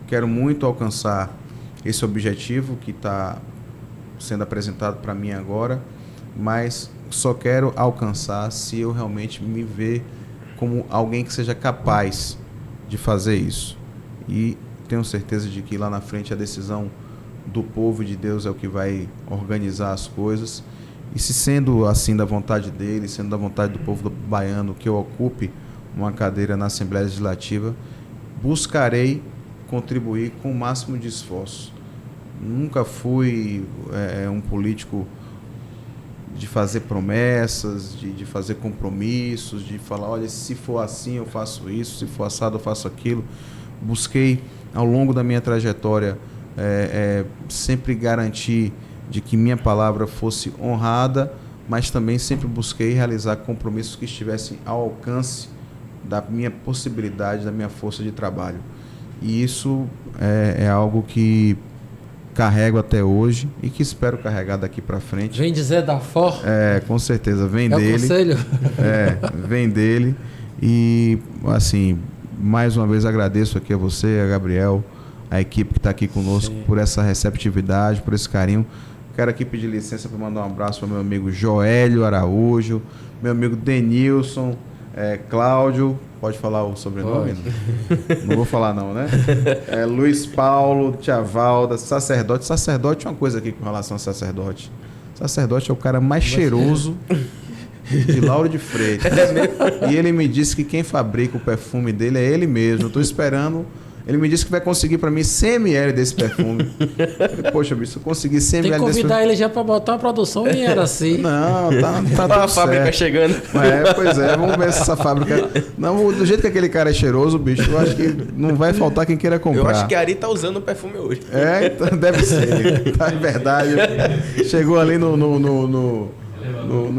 Quero muito alcançar esse objetivo que está sendo apresentado para mim agora, mas só quero alcançar se eu realmente me ver como alguém que seja capaz de fazer isso. E tenho certeza de que lá na frente a decisão do povo e de Deus é o que vai organizar as coisas. E se sendo assim da vontade dele, sendo da vontade do povo baiano que eu ocupe uma cadeira na Assembleia Legislativa, buscarei contribuir com o máximo de esforço. Nunca fui um político de fazer promessas, de fazer compromissos, de falar, olha, se for assim eu faço isso, se for assado eu faço aquilo. Busquei, ao longo da minha trajetória, sempre garantir de que minha palavra fosse honrada, mas também sempre busquei realizar compromissos que estivessem ao alcance da minha possibilidade, da minha força de trabalho. E isso é algo que carrego até hoje e que espero carregar daqui para frente. Vem dizer da For? Com certeza, vem dele. É o conselho? Vem dele. E, assim, mais uma vez agradeço aqui a você, a Gabriel, a equipe que está aqui conosco, sim, por essa receptividade, por esse carinho. Quero aqui pedir licença para mandar um abraço para meu amigo Joélio Araújo, meu amigo Denilson, Cláudio, pode falar o sobrenome? Não vou falar não, né? Luiz Paulo, Tia Valda, sacerdote. Sacerdote é uma coisa aqui com relação a sacerdote. Sacerdote é o cara mais cheiroso de Lauro de Freitas. E ele me disse que quem fabrica o perfume dele é ele mesmo. Eu estou esperando. Ele me disse que vai conseguir para mim 100 ml desse perfume. Falei, poxa, bicho, se eu conseguir 100 ml desse perfume... Tem que convidar ele já para botar a produção em Araci. Não, tá tudo a fábrica certo. Chegando. Pois é, vamos ver se essa fábrica... Não, do jeito que aquele cara é cheiroso, bicho, eu acho que não vai faltar quem queira comprar. Eu acho que a Ari tá usando o perfume hoje. Então deve ser. Tá, é verdade. Chegou ali no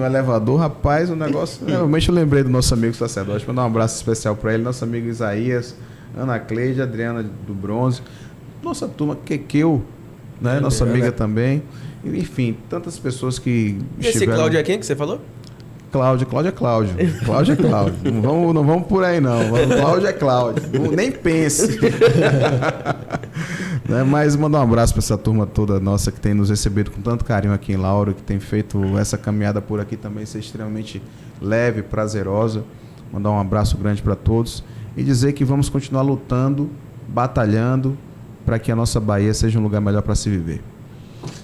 elevador, rapaz, o negócio... Realmente eu lembrei do nosso amigo sacerdote. Vou dar um abraço especial para ele, nosso amigo Isaías, Ana Cleide, Adriana do Bronze, nossa turma, Kekeu, né? Nossa amiga também. Enfim, tantas pessoas que estiveram... Esse Cláudio é quem que você falou? Cláudio é Cláudio. Cláudio é Cláudio. Não vamos por aí, não. Cláudio é Cláudio. Nem pense. Né? Mas mandar um abraço para essa turma toda nossa que tem nos recebido com tanto carinho aqui em Lauro, que tem feito essa caminhada por aqui também ser extremamente leve, prazerosa. Mandar um abraço grande para todos e dizer que vamos continuar lutando, batalhando para que a nossa Bahia seja um lugar melhor para se viver.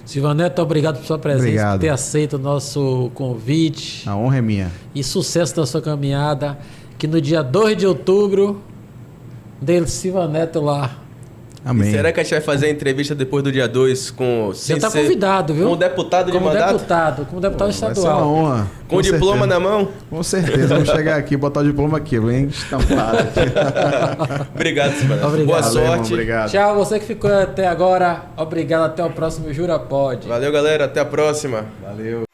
Silva Neto, obrigado por sua presença, Obrigado. por ter aceito o nosso convite. A honra é minha. E sucesso na sua caminhada. Que no dia 2 de outubro, dê Silva Neto lá. Amém. E será que a gente vai fazer a entrevista depois do dia 2 com... Você está convidado, viu? Com o deputado de mandato? Como deputado Vai ser uma estadual. honra. Com o diploma certeza. na mão? Com certeza. Vamos chegar aqui, botar o diploma aqui, bem estampado. Obrigado, Silva. Obrigado. Boa Valeu, irmão, sorte. obrigado. Tchau, você que ficou até agora. Obrigado, até o próximo Jura Pod. Valeu, galera. Até a próxima. Valeu.